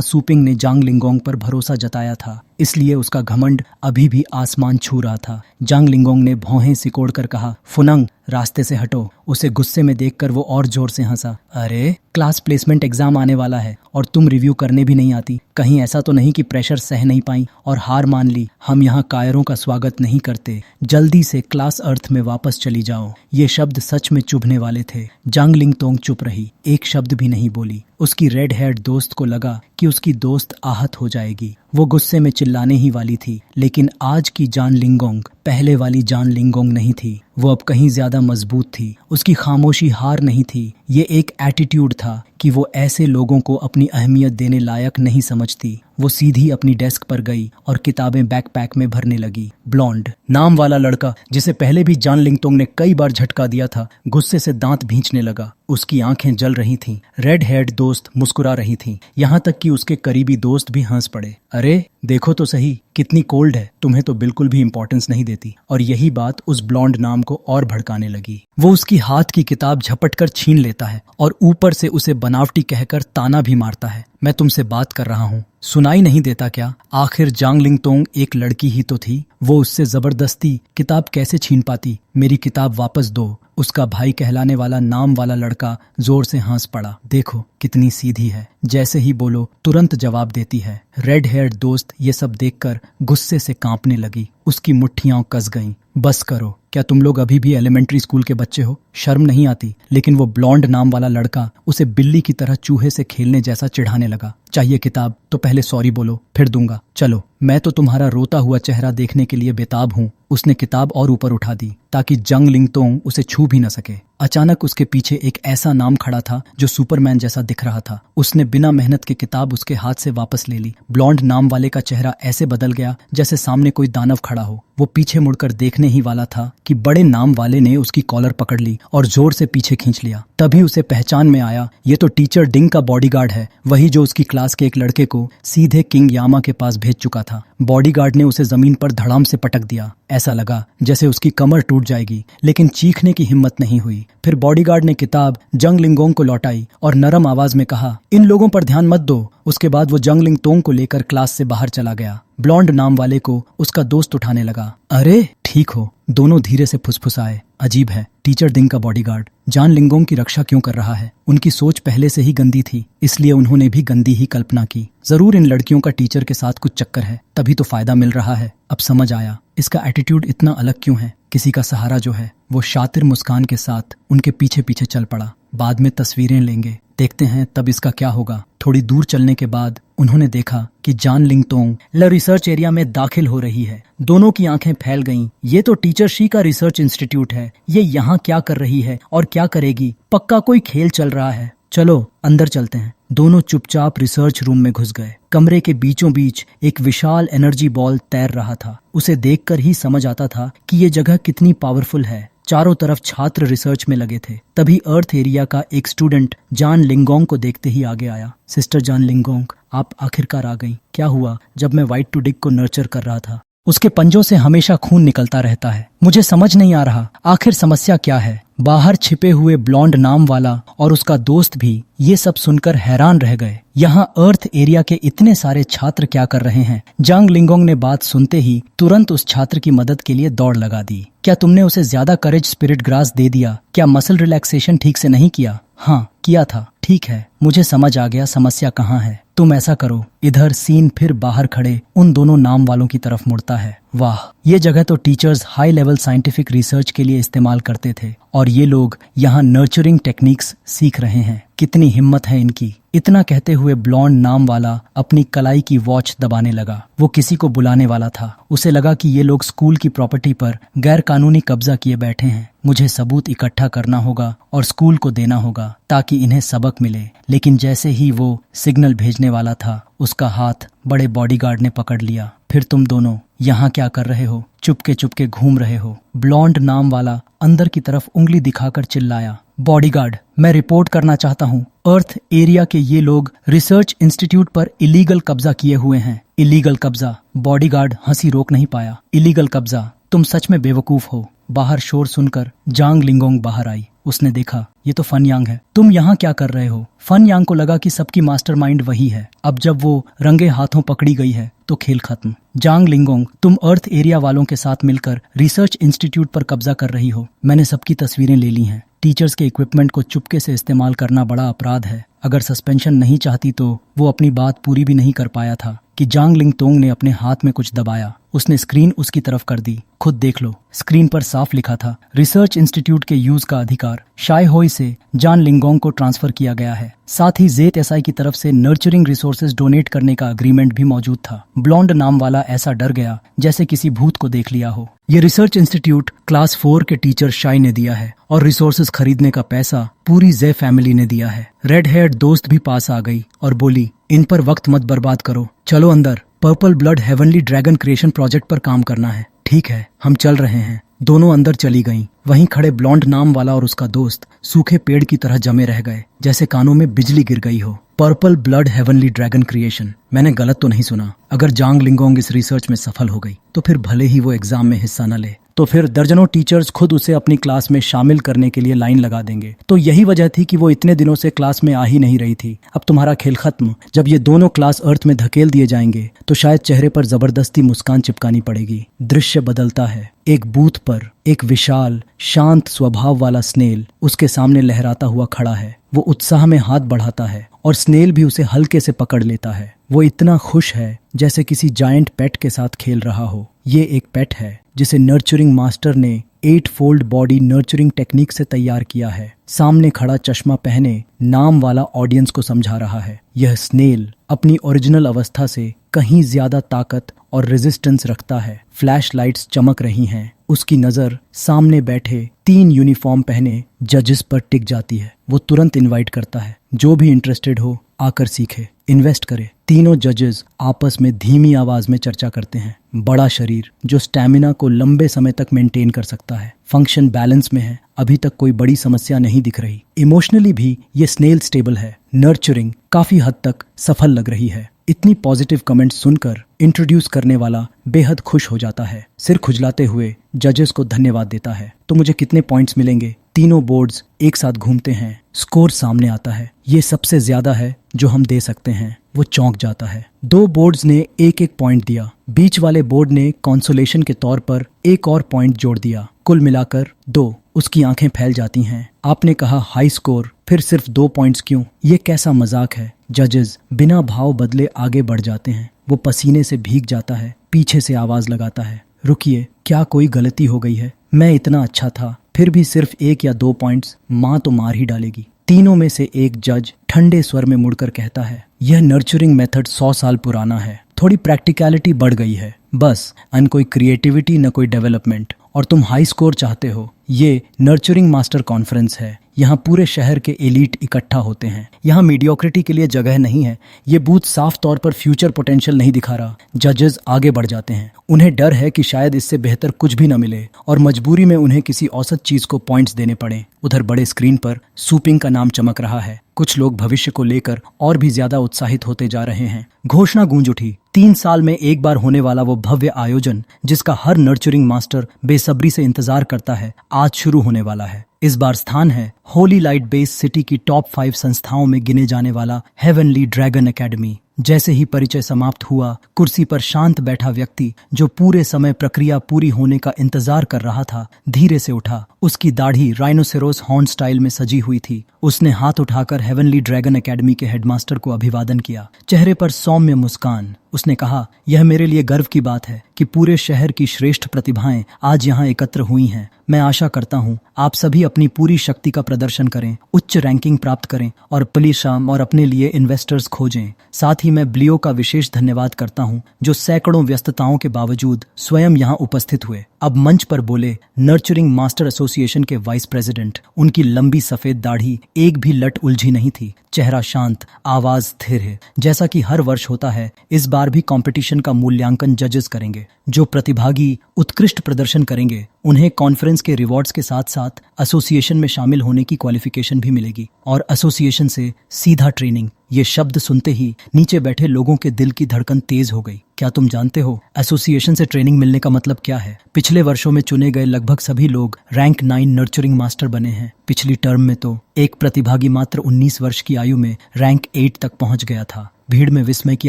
सूपिंग ने जांग लिंगोंग पर भरोसा जताया था, इसलिए उसका घमंड अभी भी आसमान छू रहा था। जांग लिंगोंग ने भौहें सिकोड़ कर कहा, फुनंग, रास्ते से हटो। उसे गुस्से में देखकर वो और जोर से हंसा। अरे, क्लास प्लेसमेंट एग्जाम आने वाला है और तुम रिव्यू करने भी नहीं आती? कहीं ऐसा तो नहीं कि प्रेशर सह नहीं पाई और हार मान ली? हम यहाँ कायरों का स्वागत नहीं करते। जल्दी से क्लास अर्थ में वापस चली जाओ। ये शब्द सच में चुभने वाले थे। जांग लिंगतोंग चुप रही, एक शब्द भी नहीं बोली। उसकी रेड हेयर्ड दोस्त को लगा कि उसकी दोस्त आहत हो जाएगी। वो गुस्से में चिल्लाने ही वाली थी, लेकिन आज की जान लिंगोंग पहले वाली जान लिंगोंग नहीं थी। वो अब कहीं ज्यादा मजबूत थी। उसकी खामोशी हार नहीं थी, ये एक एटीट्यूड था कि वो ऐसे लोगों को अपनी अहमियत देने लायक नहीं समझती। वो सीधी अपनी डेस्क पर गई और किताबें बैकपैक में भरने लगी। ब्लॉन्ड नाम वाला लड़का, जिसे पहले भी जान लिंगतोंग ने कई बार झटका दिया था, गुस्से से दांत भींचने लगा। उसकी आंखें जल रही थीं। रेड हेयर्ड दोस्त मुस्कुरा रही थीं, यहाँ तक कि उसके करीबी दोस्त भी हंस पड़े। अरे देखो तो सही, कितनी कोल्ड है, तुम्हें तो बिल्कुल भी इंपॉर्टेंस नहीं देती। और यही बात उस ब्लॉन्ड नाम को और भड़काने लगी। वो उसकी हाथ की किताब झपट कर छीन लेता है और ऊपर से उसे बनावटी कहकर ताना भी मारता है। मैं तुमसे बात कर रहा हूँ, सुनाई नहीं देता क्या? आखिर जांग लिंगतोंग एक लड़की ही तो थी, वो उससे जबरदस्ती किताब कैसे छीन पाती? मेरी किताब वापस दो। उसका भाई कहलाने वाला नाम वाला लड़का जोर से हंस पड़ा। देखो कितनी सीधी है, जैसे ही बोलो तुरंत जवाब देती है। रेड हेयर्ड दोस्त ये सब देखकर गुस्से से कांपने लगी। उसकी मुट्ठियां कस गईं। बस करो, क्या तुम लोग अभी भी एलिमेंट्री स्कूल के बच्चे हो? शर्म नहीं आती? लेकिन वो ब्लॉन्ड नाम वाला लड़का उसे बिल्ली की तरह चूहे से खेलने जैसा चिढ़ाने लगा। चाहिए किताब तो पहले सॉरी बोलो, फिर दूंगा। चलो, मैं तो तुम्हारा रोता हुआ चेहरा देखने के लिए बेताब हूँ। उसने किताब और ऊपर उठा दी ताकि जांग लिंगतोंग उसे छू भी न सके। अचानक उसके पीछे एक ऐसा नाम खड़ा था जो सुपरमैन जैसा दिख रहा था। उसने बिना मेहनत के किताब उसके हाथ से वापस ले ली। ब्लॉन्ड नाम वाले का चेहरा ऐसे बदल गया जैसे सामने कोई दानव खड़ा हो। वो पीछे मुड़कर देखने ही वाला था कि बड़े नाम वाले ने उसकी कॉलर पकड़ ली और जोर से पीछे खींच लिया। तभी उसे पहचान में आया, ये तो टीचर डिंग का बॉडीगार्ड है, वही जो उसकी क्लास के एक लड़के को सीधे किंग यामा के पास भेज चुका था। बॉडीगार्ड ने उसे जमीन पर धड़ाम से पटक दिया। ऐसा लगा जैसे उसकी कमर टूट जाएगी, लेकिन चीखने की हिम्मत नहीं हुई। फिर बॉडीगार्ड ने किताब जंग लिंगोंग को लौटाई और नरम आवाज में कहा, इन लोगों पर ध्यान मत दो। उसके बाद वो जंग लिंगतोंग को लेकर क्लास से बाहर चला गया। ब्लॉन्ड नाम वाले को उसका दोस्त उठाने लगा। अरे ठीक हो, दोनों धीरे से फुसफुसाए। अजीब है, टीचर डिंग का बॉडीगार्ड जान लिंगोंग की रक्षा क्यों कर रहा है? उनकी सोच पहले से ही गंदी थी, इसलिए उन्होंने भी गंदी ही कल्पना की। जरूर इन लड़कियों का टीचर के साथ कुछ चक्कर है, तभी तो फायदा मिल रहा है। अब समझ आया इसका एटीट्यूड इतना अलग क्यों है। किसी का सहारा जो है। वो शातिर मुस्कान के साथ उनके पीछे पीछे चल पड़ा। बाद में तस्वीरें लेंगे, देखते हैं तब इसका क्या होगा। थोड़ी दूर चलने के बाद उन्होंने देखा कि जान लिंगतोंग रिसर्च एरिया में दाखिल हो रही है। दोनों की आंखें फैल गईं। ये तो टीचर शी का रिसर्च इंस्टीट्यूट है, ये यहाँ क्या कर रही है और क्या करेगी? पक्का कोई खेल चल रहा है। चलो अंदर चलते हैं। दोनों चुपचाप रिसर्च रूम में घुस गए। कमरे के बीचों बीच एक विशाल एनर्जी बॉल तैर रहा था। उसे देखकर ही समझ आता था कि ये जगह कितनी पावरफुल है। चारों तरफ छात्र रिसर्च में लगे थे। तभी अर्थ एरिया का एक स्टूडेंट जान लिंगोंग को देखते ही आगे आया। सिस्टर जान लिंगोंग, आप आखिरकार आ गई। क्या हुआ? जब मैं व्हाइट टू डिक को नर्चर कर रहा था, उसके पंजों से हमेशा खून निकलता रहता है। मुझे समझ नहीं आ रहा आखिर समस्या क्या है। बाहर छिपे हुए ब्लॉन्ड नाम वाला और उसका दोस्त भी ये सब सुनकर हैरान रह गए। यहाँ अर्थ एरिया के इतने सारे छात्र क्या कर रहे हैं? जांग लिंगोंग ने बात सुनते ही तुरंत उस छात्र की मदद के लिए दौड़ लगा दी। क्या तुमने उसे ज्यादा करेज स्पिरिट ग्रास दे दिया? क्या मसल रिलैक्सेशन ठीक से नहीं किया? हाँ किया था। ठीक है, मुझे समझ आ गया समस्या कहाँ है। तुम ऐसा करो, इधर सीन फिर बाहर खड़े उन दोनों नाम वालों की तरफ मुड़ता है। वाह, ये जगह तो teachers high level scientific research के लिए इस्तेमाल करते थे और ये लोग यहाँ नर्चरिंग टेक्निक्स सीख रहे हैं। कितनी हिम्मत है इनकी। इतना कहते हुए ब्लॉन्ड नाम वाला अपनी कलाई की वॉच दबाने लगा। वो किसी को बुलाने वाला था। उसे लगा कि ये लोग स्कूल की प्रॉपर्टी पर गैर कानूनी कब्जा किए बैठे हैं। मुझे सबूत इकट्ठा करना होगा और स्कूल को देना होगा ताकि इन्हें सबक मिले। लेकिन जैसे ही वो सिग्नल भेजने वाला था, उसका हाथ बड़े बॉडीगार्ड ने पकड़ लिया। फिर तुम दोनों यहाँ क्या कर रहे हो? चुपके चुपके घूम रहे हो? ब्लॉन्ड नाम वाला अंदर की तरफ उंगली दिखाकर चिल्लाया। बॉडीगार्ड, मैं रिपोर्ट करना चाहता हूँ। अर्थ एरिया के ये लोग रिसर्च इंस्टीट्यूट पर इलीगल कब्जा किए हुए हैं। इलीगल कब्जा? बॉडीगार्ड हंसी रोक नहीं पाया। इलीगल कब्जा? तुम सच में बेवकूफ हो। बाहर शोर सुनकर जांग लिंगोंग बाहर आई। उसने देखा ये तो फन यांग है। तुम यहाँ क्या कर रहे हो? फन यांग को लगा कि सबकी मास्टरमाइंड वही है। अब जब वो रंगे हाथों पकड़ी गई है तो खेल खत्म। जांग लिंगोंग, तुम अर्थ एरिया वालों के साथ मिलकर रिसर्च इंस्टीट्यूट पर कब्जा कर रही हो। मैंने सबकी तस्वीरें ले ली हैं। टीचर्स के इक्विपमेंट को चुपके से इस्तेमाल करना बड़ा अपराध है। अगर सस्पेंशन नहीं चाहती तो वो अपनी बात पूरी भी नहीं कर पाया था कि जांग लिंगतोंग ने अपने हाथ में कुछ दबाया। उसने स्क्रीन उसकी तरफ कर दी। खुद देख लो। स्क्रीन पर साफ लिखा था, रिसर्च इंस्टीट्यूट के यूज का अधिकार शाय होई से जान लिंगोंग को ट्रांसफर किया गया है। साथ ही जेट एसआई की तरफ से नर्चरिंग रिसोर्सेज डोनेट करने का अग्रीमेंट भी मौजूद था। ब्लॉन्ड नाम वाला ऐसा डर गया जैसे किसी भूत को देख लिया हो। ये रिसर्च इंस्टीट्यूट क्लास 4 के टीचर शाय ने दिया है और रिसोर्सेज खरीदने का पैसा पूरी जे फैमिली ने दिया है। रेड हेयर्ड दोस्त भी पास आ गई और बोली, इन पर वक्त मत बर्बाद करो, चलो अंदर। Purple blood heavenly dragon creation project पर काम करना है। ठीक है, हम चल रहे हैं। दोनों अंदर चली गईं। वहीं खड़े ब्लॉन्ड नाम वाला और उसका दोस्त सूखे पेड़ की तरह जमे रह गए, जैसे कानों में बिजली गिर गई हो। Purple blood heavenly dragon creation. मैंने गलत तो नहीं सुना? अगर जांग लिंगोंग इस रिसर्च में सफल हो गई तो फिर भले ही वो एग्जाम में हिस्सा न ले, तो फिर दर्जनों टीचर्स खुद उसे अपनी क्लास में शामिल करने के लिए लाइन लगा देंगे। तो यही वजह थी कि वो इतने दिनों से क्लास में आ ही नहीं रही थी। अब तुम्हारा खेल खत्म। जब ये दोनों क्लास अर्थ में धकेल दिए जाएंगे तो शायद चेहरे पर जबरदस्ती मुस्कान चिपकानी पड़ेगी। दृश्य बदलता है। एक बूथ पर एक विशाल शांत स्वभाव वाला स्नेल उसके सामने लहराता हुआ खड़ा है। वो उत्साह में हाथ बढ़ाता है और स्नेल भी उसे हल्के से पकड़ लेता है। वो इतना खुश है जैसे किसी जायंट पेट के साथ खेल रहा हो। ये एक पेट है जिसे नर्चरिंग मास्टर ने 8 फोल्ड बॉडी नर्चरिंग टेक्निक से तैयार किया है। सामने खड़ा चश्मा पहने नाम वाला ऑडियंस को समझा रहा है। यह स्नेल अपनी ओरिजिनल अवस्था से कहीं ज्यादा ताकत और रेजिस्टेंस रखता है। फ्लैश लाइट्स चमक रही हैं। उसकी नजर सामने बैठे 3 यूनिफॉर्म पहने जजेस पर टिक जाती है। वो तुरंत इनवाइट करता है, जो भी इंटरेस्टेड हो आकर सीखे, इन्वेस्ट करे। तीनों जजेस आपस में धीमी आवाज में चर्चा करते हैं। बड़ा शरीर जो स्टैमिना को लंबे समय तक मेंटेन कर सकता है। फंक्शन बैलेंस में है। अभी तक कोई बड़ी समस्या नहीं दिख रही। इमोशनली भी ये स्नेल स्टेबल है। नर्चरिंग काफी हद तक सफल लग रही है। इतनी पॉजिटिव कमेंट्स सुनकर इंट्रोड्यूस करने वाला बेहद खुश हो जाता है। सिर खुजलाते हुए जजेस को धन्यवाद देता है। तो मुझे कितने पॉइंट्स मिलेंगे? तीनों बोर्ड्स एक साथ घूमते हैं। स्कोर सामने आता है। ये सबसे ज्यादा है जो हम दे सकते हैं। वो चौंक जाता है। 2 बोर्ड्स ने एक एक पॉइंट दिया। बीच वाले बोर्ड ने कंसोलेशन के तौर पर एक और पॉइंट जोड़ दिया। कुल मिलाकर 2। उसकी आंखें फैल जाती हैं। आपने कहा हाई स्कोर, फिर सिर्फ 2 पॉइंट्स क्यों? ये कैसा मजाक है? जजेस बिना भाव बदले आगे बढ़ जाते हैं। वो पसीने से भीग जाता है। पीछे से आवाज लगाता है, रुकिए, क्या कोई गलती हो गई है? मैं इतना अच्छा था, फिर भी सिर्फ 1 या 2 पॉइंट्स, माँ तो मार ही डालेगी। तीनों में से एक जज ठंडे स्वर में मुड़कर कहता है, यह नर्चरिंग मेथड 100 साल पुराना है। थोड़ी प्रैक्टिकलिटी बढ़ गई है, बस। न कोई क्रिएटिविटी न कोई डेवलपमेंट। और तुम हाई स्कोर चाहते हो। ये नर्चरिंग मास्टर कॉन्फ्रेंस है। यहाँ पूरे शहर के एलीट इकट्ठा होते हैं। यहाँ मीडियोक्रिटी के लिए जगह नहीं है। ये बूथ साफ तौर पर फ्यूचर पोटेंशियल नहीं दिखा रहा। जजेस आगे बढ़ जाते हैं। उन्हें डर है कि शायद इससे बेहतर कुछ भी न मिले और मजबूरी में उन्हें किसी औसत चीज को पॉइंट्स देने पड़े। उधर बड़े स्क्रीन पर सूपिंग का नाम चमक रहा है। कुछ लोग भविष्य को लेकर और भी ज्यादा उत्साहित होते जा रहे हैं। घोषणा गूंज उठी। 3 साल में एक बार होने वाला वो भव्य आयोजन जिसका हर नर्चरिंग मास्टर बेसब्री से इंतजार करता है, आज शुरू होने वाला है। इस बार स्थान है होली लाइट बेस सिटी की टॉप 5 संस्थाओं में गिने जाने वाला हेवनली ड्रैगन एकेडमी। जैसे ही परिचय समाप्त हुआ, कुर्सी पर शांत बैठा व्यक्ति जो पूरे समय प्रक्रिया पूरी होने का इंतजार कर रहा था, धीरे से उठा। उसकी दाढ़ी राइनोसेरोस हॉर्न स्टाइल में सजी हुई थी। उसने हाथ उठाकर हेवनली ड्रैगन एकेडमी के हेडमास्टर को अभिवादन किया, चेहरे पर सौम्य मुस्कान। उसने कहा, यह मेरे लिए गर्व की बात है कि पूरे शहर की श्रेष्ठ प्रतिभाएं आज यहाँ एकत्र हुई हैं। मैं आशा करता हूँ आप सभी अपनी पूरी शक्ति का प्रदर्शन करें, उच्च रैंकिंग प्राप्त करें और पलिशाम और अपने लिए इन्वेस्टर्स खोजें। साथ ही मैं ब्लियो का विशेष धन्यवाद करता हूँ जो सैकड़ों व्यस्तताओं के बावजूद स्वयं यहाँ उपस्थित हुए। अब मंच पर बोले नर्चरिंग मास्टर एसोसिएशन के वाइस प्रेसिडेंट। उनकी लंबी सफेद दाढ़ी एक भी लट उलझी नहीं थी। चेहरा शांत, आवाज स्थिर है। जैसा कि हर वर्ष होता है, इस बार भी कंपटीशन का मूल्यांकन जजेस करेंगे। जो प्रतिभागी उत्कृष्ट प्रदर्शन करेंगे उन्हें कॉन्फ्रेंस के रिवॉर्ड्स के साथ साथ एसोसिएशन में शामिल होने की क्वालिफिकेशन भी मिलेगी और एसोसिएशन से सीधा ट्रेनिंग। ये शब्द सुनते ही नीचे बैठे लोगों के दिल की धड़कन तेज हो गई। क्या तुम जानते हो एसोसिएशन से ट्रेनिंग मिलने का मतलब क्या है? पिछले वर्षों में चुने गए लगभग सभी लोग रैंक 9 नर्चरिंग मास्टर बने हैं। पिछली टर्म में तो एक प्रतिभागी मात्र 19 वर्ष की आयु में रैंक 8 तक पहुंच गया था। भीड़ में विस्मय की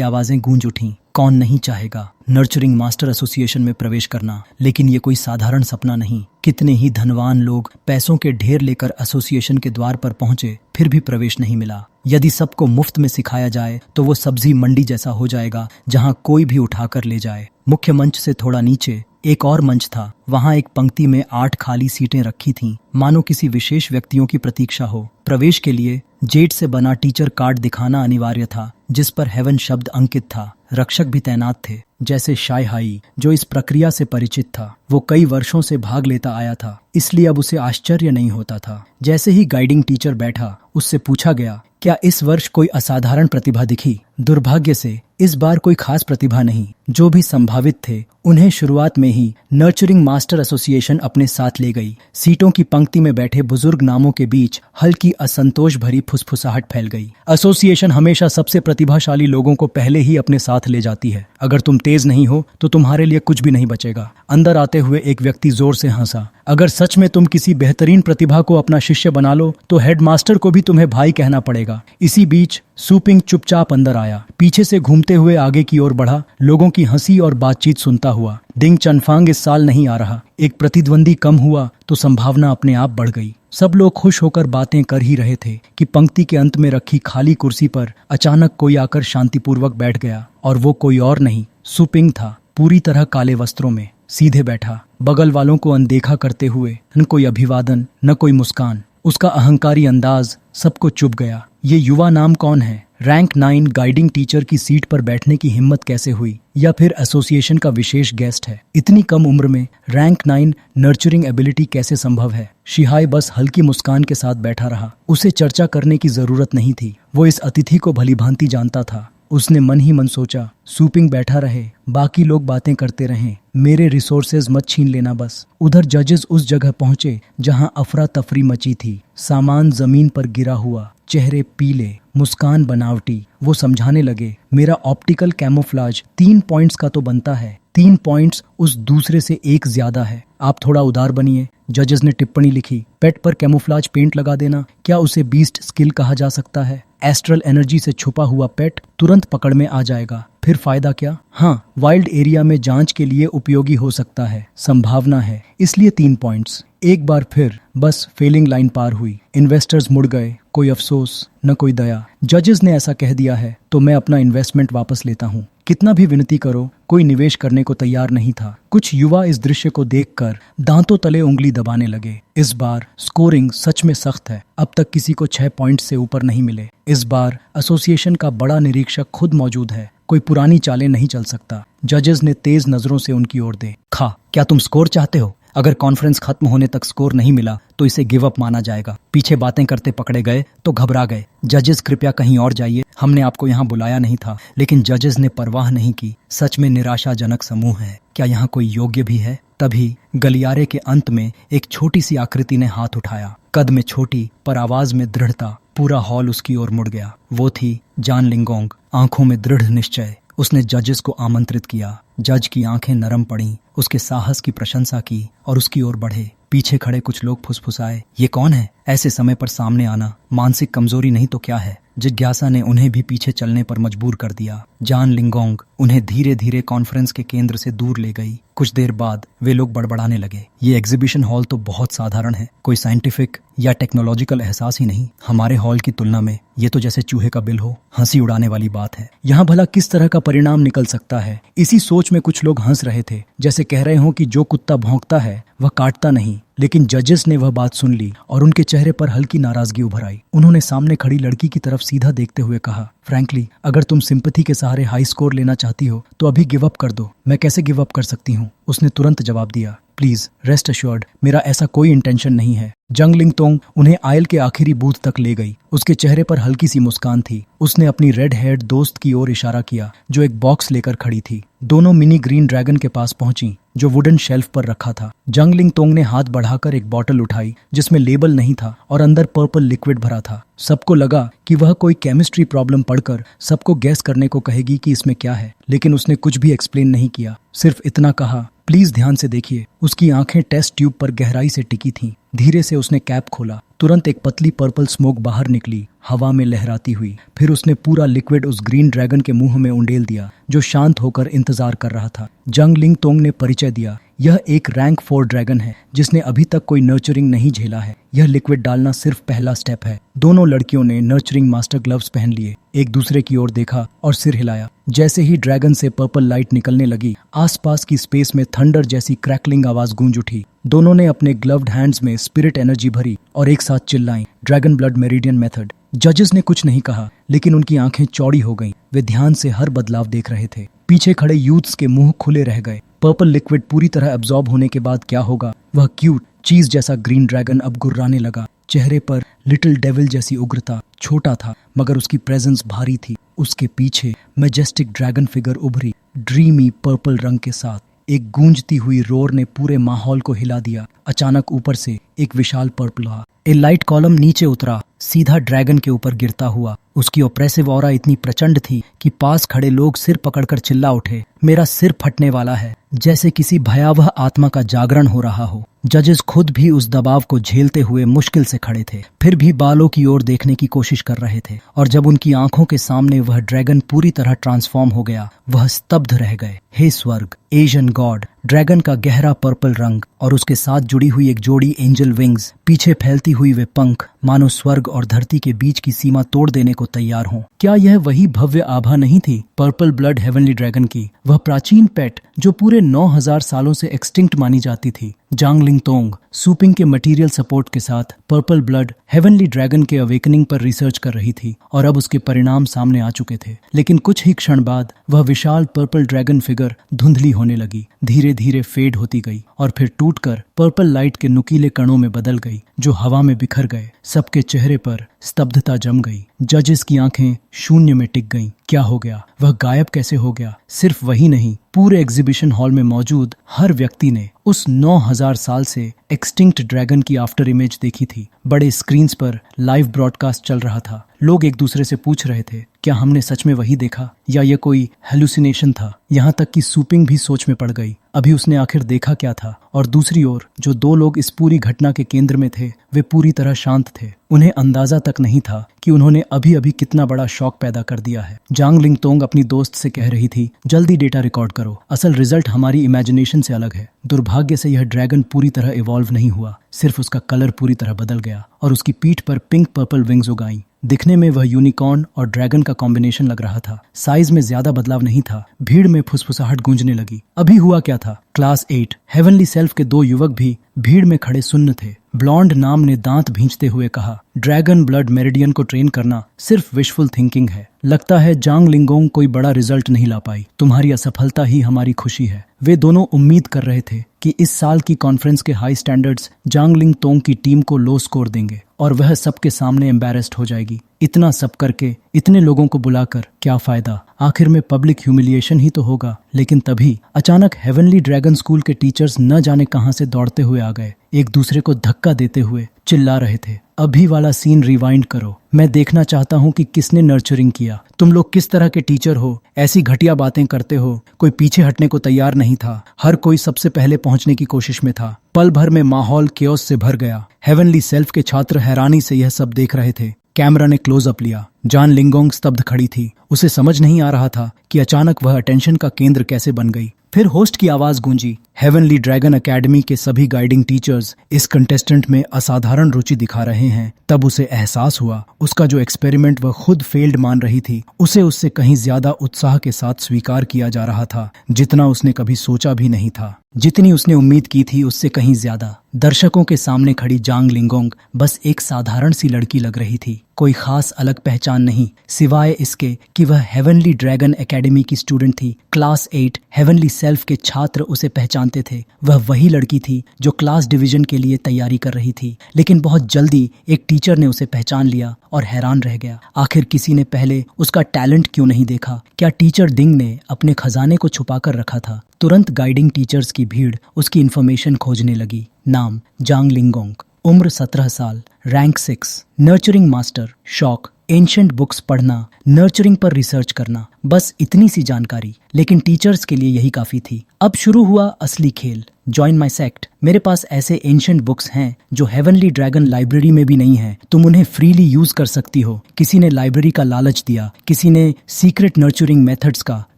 आवाजें गूंज उठीं। कौन नहीं चाहेगा नर्चरिंग मास्टर एसोसिएशन में प्रवेश करना? लेकिन ये कोई साधारण सपना नहीं। कितने ही धनवान लोग पैसों के ढेर लेकर एसोसिएशन के द्वार पर पहुंचे, फिर भी प्रवेश नहीं मिला। यदि सबको मुफ्त में सिखाया जाए तो वो सब्जी मंडी जैसा हो जाएगा जहां कोई भी उठाकर ले जाए। मुख्य मंच से थोड़ा नीचे एक और मंच था। वहां एक पंक्ति में 8 खाली सीटें रखी थीं, मानो किसी विशेष व्यक्तियों की प्रतीक्षा हो। प्रवेश के लिए जेड से बना टीचर कार्ड दिखाना अनिवार्य था जिस पर हेवन शब्द अंकित था। रक्षक भी तैनात थे, जैसे शाय हाई जो इस प्रक्रिया से परिचित था। वो कई वर्षों से भाग लेता आया था, इसलिए अब उसे आश्चर्य नहीं होता था। जैसे ही गाइडिंग टीचर बैठा, उससे पूछा गया, क्या इस वर्ष कोई असाधारण प्रतिभा दिखी? दुर्भाग्य से इस बार कोई खास प्रतिभा नहीं। जो भी संभावित थे उन्हें शुरुआत में ही नर्चरिंग मास्टर एसोसिएशन अपने साथ ले गई। सीटों की पंक्ति में बैठे बुजुर्ग नामों के बीच हल्की असंतोष भरी फुसफुसाहट फैल गई। एसोसिएशन हमेशा सबसे प्रतिभाशाली लोगों को पहले ही अपने साथ ले जाती है। अगर तुम तेज नहीं हो तो तुम्हारे लिए कुछ भी नहीं बचेगा। अंदर आते हुए एक व्यक्ति जोर से हंसा। अगर सच में तुम किसी बेहतरीन प्रतिभा को अपना शिष्य बना लो तो हेडमास्टर को भी तुम्हें भाई कहना पड़ेगा। इसी बीच सुपिंग चुपचाप अंदर आया, पीछे से घूमते हुए आगे की ओर बढ़ा, लोगों की हंसी और बातचीत सुनता हुआ। डिंग चनफांग इस साल नहीं आ रहा। एक प्रतिद्वंदी कम हुआ तो संभावना अपने आप बढ़ गई। सब लोग खुश होकर बातें कर ही रहे थे कि पंक्ति के अंत में रखी खाली कुर्सी पर अचानक कोई आकर शांतिपूर्वक बैठ गया, और वो कोई और नहीं, सुपिंग था। पूरी तरह काले वस्त्रों में सीधे बैठा, बगल वालों को अनदेखा करते हुए। न कोई अभिवादन, न कोई मुस्कान। उसका अहंकारी अंदाज सबको चुभ गया। ये युवा नाम कौन है? रैंक 9 गाइडिंग टीचर की सीट पर बैठने की हिम्मत कैसे हुई? या फिर एसोसिएशन का विशेष गेस्ट है? इतनी कम उम्र में रैंक 9 नर्चरिंग एबिलिटी कैसे संभव है? शिहाय बस हल्की मुस्कान के साथ बैठा रहा। उसे चर्चा करने की जरूरत नहीं थी। वो इस अतिथि को भलीभांति जानता था। उसने मन ही मन सोचा, सुपिंग बैठा रहे, बाकी लोग बातें करते रहें, मेरे रिसोर्सेज मत छीन लेना बस। उधर जजेस उस जगह पहुंचे जहां अफरा तफरी मची थी। सामान जमीन पर गिरा हुआ, चेहरे पीले, मुस्कान बनावटी। वो समझाने लगे, मेरा ऑप्टिकल कैमोफ्लाज 3 पॉइंट्स का तो बनता है, 3 पॉइंट्स उस दूसरे से 1 ज्यादा है। आप थोड़ा उदार बनिए। जजेस ने टिप्पणी लिखी, पेट पर कैमोफ्लाज पेंट लगा देना, क्या उसे बीस्ट स्किल कहा जा सकता है? एस्ट्रल एनर्जी से छुपा हुआ पेट तुरंत पकड़ में आ जाएगा, फिर फायदा क्या? हाँ, वाइल्ड एरिया में जांच के लिए उपयोगी हो सकता है, संभावना है, इसलिए 3 पॉइंट्स। एक बार फिर बस फेलिंग लाइन पार हुई। इन्वेस्टर्स मुड़ गए, कोई अफसोस न कोई दया। जजेस ने ऐसा कह दिया है तो मैं अपना इन्वेस्टमेंट वापस लेता हूँ। कितना भी विनती करो, कोई निवेश करने को तैयार नहीं था। कुछ युवा इस दृश्य को देखकर दांतों तले उंगली दबाने लगे। इस बार स्कोरिंग सच में सख्त है। अब तक किसी को 6 पॉइंट से ऊपर नहीं मिले। इस बार एसोसिएशन का बड़ा निरीक्षक खुद मौजूद है। कोई पुरानी चालें नहीं चल सकता। जजेस ने तेज नजरों से उनकी ओर देखा। क्या तुम स्कोर चाहते हो? अगर कॉन्फ्रेंस खत्म होने तक स्कोर नहीं मिला तो इसे गिव अप माना जाएगा। पीछे बातें करते पकड़े गए तो घबरा गए। जजेस कृपया कहीं और जाइए, हमने आपको यहाँ बुलाया नहीं था। लेकिन जजेस ने परवाह नहीं की। सच में निराशाजनक समूह है। क्या यहाँ कोई योग्य भी है? तभी गलियारे के अंत में एक छोटी सी आकृति ने हाथ उठाया। कद में छोटी पर आवाज में दृढ़ता। पूरा हॉल उसकी ओर मुड़ गया। वो थी जान लिंगोंग, आंखों में दृढ़ निश्चय। उसने जजेस को आमंत्रित किया। जज की आंखें नरम पड़ी, उसके साहस की प्रशंसा की और उसकी ओर बढ़े। पीछे खड़े कुछ लोग फुसफुसाए, ये कौन है? ऐसे समय पर सामने आना मानसिक कमजोरी नहीं तो क्या है? जिज्ञासा ने उन्हें भी पीछे चलने पर मजबूर कर दिया। जान लिंगोंग उन्हें धीरे धीरे कॉन्फ्रेंस के केंद्र से दूर ले गई। कुछ देर बाद वे लोग बड़बड़ाने लगे, ये एग्जीबिशन हॉल तो बहुत साधारण है, कोई साइंटिफिक या टेक्नोलॉजिकल एहसास ही नहीं। हमारे हॉल की तुलना में ये तो जैसे चूहे का बिल हो। हंसी उड़ाने वाली बात है। यहाँ भला किस तरह का परिणाम निकल सकता है? इसी सोच में कुछ लोग हंस रहे थे, जैसे कह रहे हो कि जो कुत्ता भौंकता है वह काटता नहीं। लेकिन जजेस ने वह बात सुन ली और उनके चेहरे पर हल्की नाराजगी उभर आई। उन्होंने सामने खड़ी लड़की की तरफ सीधा देखते हुए कहा, फ्रैंकली, अगर तुम सिंपैथी के सहारे हाई स्कोर लेना चाहती हो तो अभी गिव अप कर दो। मैं कैसे गिव अप कर सकती हूँ? उसने तुरंत जवाब दिया, प्लीज रेस्ट अश्योर्ड, मेरा ऐसा कोई इंटेंशन नहीं है। जंग लिंगतोंग उन्हें आयल के आखिरी बूथ तक ले गई। उसके चेहरे पर हल्की सी मुस्कान थी। उसने अपनी रेड हेयर्ड दोस्त की ओर इशारा किया जो एक बॉक्स लेकर खड़ी थी। दोनों मिनी ग्रीन ड्रैगन के पास पहुंची जो वुडन शेल्फ पर रखा था। जंग लिंगतोंग ने हाथ बढ़ाकर एक बॉटल उठाई जिसमें लेबल नहीं था और अंदर पर्पल लिक्विड भरा था। सबको लगा कि वह कोई केमिस्ट्री प्रॉब्लम पढ़कर सबको गैस करने को कहेगी कि इसमें क्या है, लेकिन उसने कुछ भी एक्सप्लेन नहीं किया। सिर्फ इतना कहा, प्लीज ध्यान से देखिए। उसकी आंखें टेस्ट ट्यूब पर गहराई से टिकी थीं। धीरे से उसने कैप खोला। तुरंत एक पतली पर्पल स्मोक बाहर निकली, हवा में लहराती हुई। फिर उसने पूरा लिक्विड उस ग्रीन ड्रैगन के मुंह में उंडेल दिया जो शांत होकर इंतजार कर रहा था। जंग लिंगतोंग ने परिचय दिया, यह एक रैंक 4 ड्रैगन है जिसने अभी तक कोई नर्चरिंग नहीं झेला है। यह लिक्विड डालना सिर्फ पहला स्टेप है। दोनों लड़कियों ने नर्चरिंग मास्टर ग्लव्स पहन लिए, एक दूसरे की ओर देखा और सिर हिलाया। जैसे ही ड्रैगन से पर्पल लाइट निकलने लगी, आसपास की स्पेस में थंडर जैसी क्रैकलिंग आवाज गूंज उठी। दोनों ने अपने ग्लव्ड हैंड्स में स्पिरिट एनर्जी भरी और एक साथ चिल्लाई, ड्रैगन ब्लड मेरिडियन मेथड। जजेस ने कुछ नहीं कहा, लेकिन उनकी आंखें चौड़ी हो गईं। वे ध्यान से हर बदलाव देख रहे थे। पीछे खड़े यूथ्स के मुंह खुले रह गए। पर्पल लिक्विड पूरी तरह एब्जॉर्ब होने के बाद क्या होगा? वह क्यूट चीज जैसा ग्रीन ड्रैगन अब गुर्राने लगा। चेहरे पर लिटिल डेविल जैसी उग्रता। छोटा था मगर उसकी प्रेजेंस भारी थी। उसके पीछे मैजेस्टिक ड्रैगन फिगर उभरी, ड्रीमी पर्पल रंग के साथ। एक गूंजती हुई रोर ने पूरे माहौल को हिला दिया। अचानक ऊपर से एक विशाल पर्पल ए लाइट कॉलम नीचे उतरा, सीधा ड्रैगन के ऊपर गिरता हुआ। उसकी ऑप्रेसिव ऑरा इतनी प्रचंड थी कि पास खड़े लोग सिर पकड़कर चिल्ला उठे, मेरा सिर फटने वाला है, जैसे किसी भयावह आत्मा का जागरण हो रहा हो। जजेस खुद भी उस दबाव को झेलते हुए मुश्किल से खड़े थे, फिर भी बालों की ओर देखने की कोशिश कर रहे थे। और जब उनकी आंखों के सामने वह ड्रैगन पूरी तरह ट्रांसफॉर्म हो गया, वह स्तब्ध रह गए। हे स्वर्ग, एशियन गॉड! ड्रैगन का गहरा पर्पल रंग और उसके साथ जुड़ी हुई एक जोड़ी एंजल विंग्स, पीछे फैलती हुई वे पंख, मानो स्वर्ग और धरती के बीच की सीमा तोड़ देने को तैयार हों। क्या यह वही भव्य आभा नहीं थी, पर्पल ब्लड हेवनली ड्रैगन की? वह प्राचीन पेट जो पूरे 9000 सालों से एक्सटिंक्ट मानी जाती थी। जांग लिंगतोंग सूपिंग के मटेरियल सपोर्ट के साथ पर्पल ब्लड हेवनली ड्रैगन के अवेकनिंग पर रिसर्च कर रही थी और अब उसके परिणाम सामने आ चुके थे। लेकिन कुछ ही क्षण बाद वह विशाल पर्पल ड्रैगन फिगर धुंधली होने लगी, धीरे धीरे फेड होती गई और फिर टूटकर पर्पल लाइट के नुकीले कणों में बदल गई, जो हवा में बिखर गए। सबके चेहरे पर स्तब्धता जम गई। जजेस की आंखें शून्य में टिक गईं। क्या हो गया? वह गायब कैसे हो गया? सिर्फ वही नहीं, पूरे एग्जीबिशन हॉल में मौजूद हर व्यक्ति ने उस 9000 साल से एक्सटिंक्ट ड्रैगन की आफ्टर इमेज देखी थी। बड़े स्क्रीन्स पर लाइव ब्रॉडकास्ट चल रहा था। लोग एक दूसरे से पूछ रहे थे, क्या हमने सच में वही देखा या ये कोई हेलुसिनेशन था? यहाँ तक कि सूपिंग भी सोच में पड़ गई, अभी उसने आखिर देखा क्या था? और दूसरी ओर जो दो लोग इस पूरी घटना के केंद्र में थे, वे पूरी तरह शांत थे। उन्हें अंदाजा तक नहीं था कि उन्होंने अभी अभी कितना बड़ा शॉक पैदा कर दिया है। जांग लिंगतोंग अपनी दोस्त से कह रही थी, जल्दी डेटा रिकॉर्ड करो, असल रिजल्ट हमारी इमेजिनेशन से अलग है। दुर्भाग्य से यह ड्रैगन पूरी तरह इवॉल्व नहीं हुआ, सिर्फ उसका कलर पूरी तरह बदल गया और उसकी पीठ पर पिंक पर्पल विंग्स उगाई। दिखने में वह यूनिकॉर्न और ड्रैगन का कॉम्बिनेशन लग रहा था। साइज में ज्यादा बदलाव नहीं था। भीड़ में फुसफुसाहट गूंजने लगी। अभी हुआ क्या था? क्लास 8 हेवनली सेल्फ के 2 युवक भी भीड़ में खड़े सुन्न थे। ब्लॉन्ड नाम ने दांत भींचते हुए कहा, ड्रैगन ब्लड मेरिडियन को ट्रेन करना सिर्फ विशफुल थिंकिंग है। लगता है जांग लिंगोंग कोई बड़ा रिजल्ट नहीं ला पाई। तुम्हारी असफलता ही हमारी खुशी है। वे दोनों उम्मीद कर रहे थे कि इस साल की कॉन्फ्रेंस के हाई स्टैंडर्ड्स जांग लिंगतोंग की टीम को लो स्कोर देंगे और वह सबके सामने एम्बैरेस्ड हो जाएगी। इतना सब करके इतने लोगों को बुलाकर क्या फायदा? आखिर में पब्लिक ह्यूमिलिएशन ही तो होगा। लेकिन तभी अचानक हेवनली ड्रैगन स्कूल के टीचर्स न जाने कहां से दौड़ते हुए आ गए, एक दूसरे को धक्का देते हुए चिल्ला रहे थे, अभी वाला सीन रिवाइंड करो, मैं देखना चाहता हूँ कि किसने नर्चरिंग किया। तुम लोग किस तरह के टीचर हो, ऐसी घटिया बातें करते हो। कोई पीछे हटने को तैयार नहीं था। हर कोई सबसे पहले पहुंचने की कोशिश में था। पल भर में माहौल केओस से भर गया। हेवनली सेल्फ के छात्र हैरानी से यह सब देख रहे थे। कैमरा ने क्लोजअप लिया। जान लिंगोंग स्तब्ध खड़ी थी। उसे समझ नहीं आ रहा था कि अचानक वह अटेंशन का केंद्र कैसे बन गई। फिर होस्ट की आवाज गूंजी, हेवनली ड्रैगन एकेडमी के सभी गाइडिंग टीचर्स इस कंटेस्टेंट में असाधारण रुचि दिखा रहे हैं। तब उसे एहसास हुआ, उसका जो एक्सपेरिमेंट वह खुद फेल्ड मान रही थी, उसे उससे कहीं ज्यादा उत्साह के साथ स्वीकार किया जा रहा था, जितना उसने कभी सोचा भी नहीं था। जितनी उसने उम्मीद की थी उससे कहीं ज्यादा। दर्शकों के सामने खड़ी जांग लिंगोंग बस एक साधारण सी लड़की लग रही थी। कोई खास अलग पहचान नहीं, सिवाय इसके कि वह हेवनली ड्रैगन एकेडमी की स्टूडेंट थी। क्लास 8 हेवनली सेल्फ के छात्र उसे पहचानते थे। वह वही लड़की थी जो क्लास डिवीजन के लिए तैयारी कर रही थी। लेकिन बहुत जल्दी एक टीचर ने उसे पहचान लिया और हैरान रह गया। आखिर किसी ने पहले उसका टैलेंट क्यों नहीं देखा? क्या टीचर डिंग ने अपने खजाने को छुपा कर रखा था? तुरंत गाइडिंग टीचर्स की भीड़ उसकी इन्फॉर्मेशन खोजने लगी। नाम जांग लिंगोंग, उम्र 17 साल, रैंक 6, नर्चरिंग मास्टर। शौक एंशंट बुक्स पढ़ना, नर्चरिंग पर रिसर्च करना, बस इतनी सी जानकारी। लेकिन टीचर्स के लिए यही काफी थी। अब शुरू हुआ असली खेल। जॉइन माई सेक्ट। मेरे पास ऐसे एंशंट बुक्स हैं जो हेवनली ड्रैगन लाइब्रेरी में भी नहीं है। तुम उन्हें फ्रीली यूज कर सकती हो। किसी ने लाइब्रेरी का लालच दिया, किसी ने सीक्रेट नर्चरिंग मेथड्स का,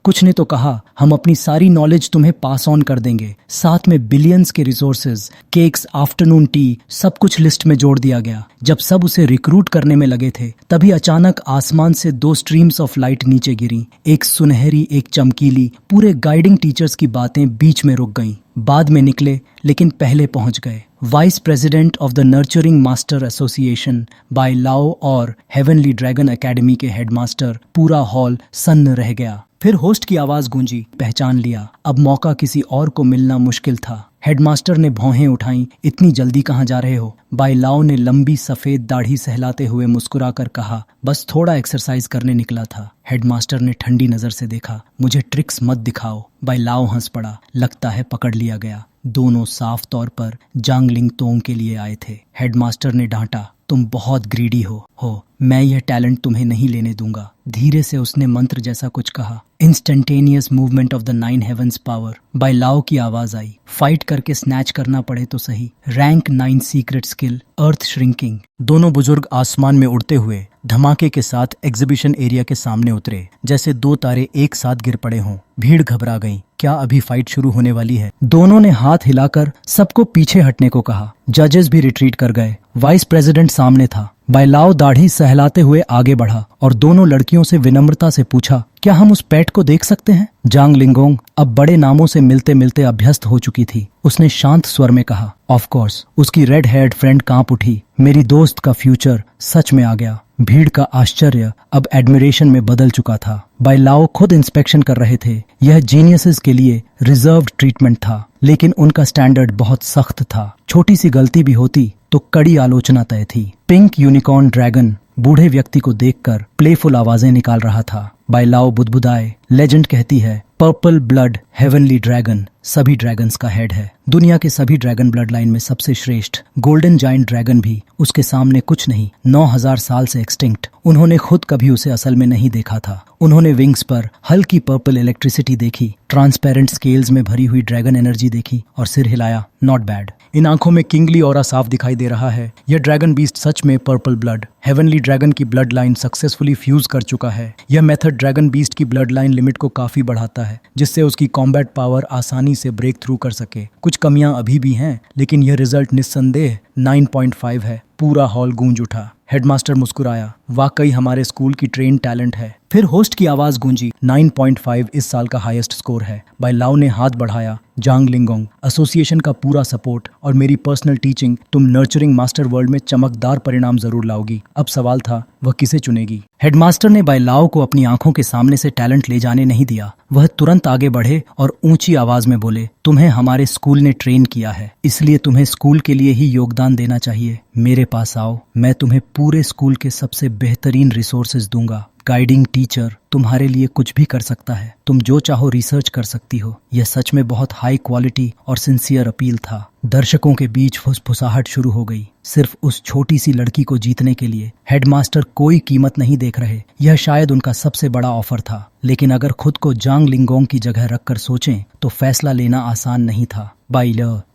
कुछ ने तो कहा हम अपनी सारी नॉलेज तुम्हें पास ऑन कर देंगे। साथ में बिलियंस के रिसोर्सेज, केक्स, आफ्टरनून टी, सब कुछ लिस्ट में जोड़ दिया गया। जब सब उसे रिक्रूट करने में लगे थे, तभी अचानक आसमान से 2 स्ट्रीम्स ऑफ लाइट नीचे गिरी, एक सुनहरी, एक चमकीली। पूरे गाइडिंग टीचर्स की बातें बीच में रुक गईं। बाद में निकले लेकिन पहले पहुंच गए। Vice president of the nurturing master association Bai Lao और हेवनली ड्रैगन एकेडमी के हेडमास्टर। पूरा हॉल सन्न रह गया। फिर होस्ट की आवाज गूंजी, पहचान लिया। अब मौका किसी और को मिलना मुश्किल था। हेडमास्टर ने भौहें उठाई। इतनी जल्दी कहाँ जा रहे हो? बाई लाओ ने लंबी सफेद दाढ़ी सहलाते हुए मुस्कुराकर कहा, बस थोड़ा एक्सरसाइज करने निकला था। हेडमास्टर ने ठंडी नजर से देखा। मुझे ट्रिक्स मत दिखाओ। बाई लाओ हंस पड़ा। लगता है पकड़ लिया गया। दोनों साफ तौर पर जांग लिंग तोंग के लिए आए थे। हेडमास्टर ने डांटा, तुम बहुत ग्रीडी हो। मैं यह टैलेंट तुम्हें नहीं लेने दूंगा। धीरे से उसने मंत्र जैसा कुछ कहा। Instantaneous movement of the 9 heavens power. Bai Lao की आवाज आई, फाइट करके स्नैच करना पड़े तो सही। रैंक 9 सीक्रेट स्किल, अर्थ श्रिंकिंग। दोनों बुजुर्ग आसमान में उड़ते हुए धमाके के साथ एग्जीबिशन एरिया के सामने उतरे, जैसे दो तारे एक साथ गिर पड़े हों। भीड़ घबरा गई। क्या अभी फाइट शुरू होने वाली है? दोनों ने हाथ हिलाकर सबको पीछे हटने को कहा। जजेस भी रिट्रीट कर गए। वाइस प्रेसिडेंट सामने था। बाई लाओ दाढ़ी सहलाते हुए आगे बढ़ा और दोनों लड़कियों से विनम्रता से पूछा, क्या हम उस पेट को देख सकते हैं? जांग लिंगोंग अब बड़े नामों से मिलते मिलते अभ्यस्त हो चुकी थी। उसने शांत स्वर में कहा, ऑफ कोर्स। उसकी रेड हेयर्ड फ्रेंड कांप उठी। मेरी दोस्त का फ्यूचर सच में आ गया। भीड़ का आश्चर्य अब एडमिरेशन में बदल चुका था। बाई लाओ खुद इंस्पेक्शन कर रहे थे। यह जीनियसेस के लिए रिजर्व्ड ट्रीटमेंट था, लेकिन उनका स्टैंडर्ड बहुत सख्त था। छोटी सी गलती भी होती तो कड़ी आलोचना तय थी। पिंक यूनिकॉर्न ड्रैगन बूढ़े व्यक्ति को देखकर प्लेफुल आवाजें निकाल रहा था। बाई लाओ बुदबुदाए, लेजेंड कहती है पर्पल ब्लड हेवनली ड्रैगन सभी ड्रैगन्स का हेड है। दुनिया के सभी ड्रैगन ब्लड लाइन में सबसे श्रेष्ठ। गोल्डन जाइंट ड्रैगन भी उसके सामने कुछ नहीं। 9000 साल से एक्सटिंक्ट। उन्होंने खुद कभी उसे असल में नहीं देखा था। उन्होंने विंग्स पर हल्की पर्पल इलेक्ट्रिसिटी देखी, ट्रांसपेरेंट स्केल्स में भरी हुई ड्रैगन एनर्जी देखी और सिर हिलाया। Not bad. इन आंखों में किंगली ऑरा साफ दिखाई दे रहा है। यह ड्रैगन बीस्ट सच में पर्पल ब्लड हेवनली ड्रैगन की ब्लड लाइन सक्सेसफुली फ्यूज कर चुका है। यह मेथड ड्रैगन बीस्ट की ब्लड लाइन लिमिट को काफी बढ़ाता है, जिससे उसकी कॉम्बैट पावर आसानी से ब्रेक थ्रू कर सके। कुछ कमियां अभी भी हैं, लेकिन यह रिजल्ट निस्संदेह 9.5 है। पूरा हॉल गूंज उठा। हेडमास्टर मुस्कुराया, वाकई हमारे स्कूल की ट्रेन टैलेंट है। फिर होस्ट की आवाज गूंजी, 9.5 इस साल का हाईएस्ट स्कोर है। बाई लाओ ने हाथ बढ़ाया। जांग लिंगोंग एसोसिएशन का पूरा सपोर्ट और मेरी पर्सनल टीचिंग, तुम नर्चरिंग मास्टर वर्ल्ड में चमकदार परिणाम जरूर लाओगी। अब सवाल था, वह किसे चुनेगी? हेडमास्टर ने बाई लाओ को अपनी आंखों के सामने से टैलेंट ले जाने नहीं दिया। वह तुरंत आगे बढ़े और ऊंची आवाज में बोले, तुम्हें हमारे स्कूल ने ट्रेन किया है, इसलिए तुम्हें स्कूल के लिए ही योगदान देना चाहिए। मेरे पास आओ, मैं तुम्हें पूरे स्कूल के सबसे बेहतरीन रिसोर्सेज दूंगा। गाइडिंग टीचर तुम्हारे लिए कुछ भी कर सकता है। तुम जो चाहो रिसर्च कर सकती हो। यह सच में बहुत हाई क्वालिटी और सिंसियर अपील था। दर्शकों के बीच फुसफुसाहट शुरू हो गई। सिर्फ उस छोटी सी लड़की को जीतने के लिए हेडमास्टर कोई कीमत नहीं देख रहे। यह शायद उनका सबसे बड़ा ऑफर था, लेकिन अगर खुद को जांग लिंगोंग की जगह रखकर सोचें तो फैसला लेना आसान नहीं था। बाई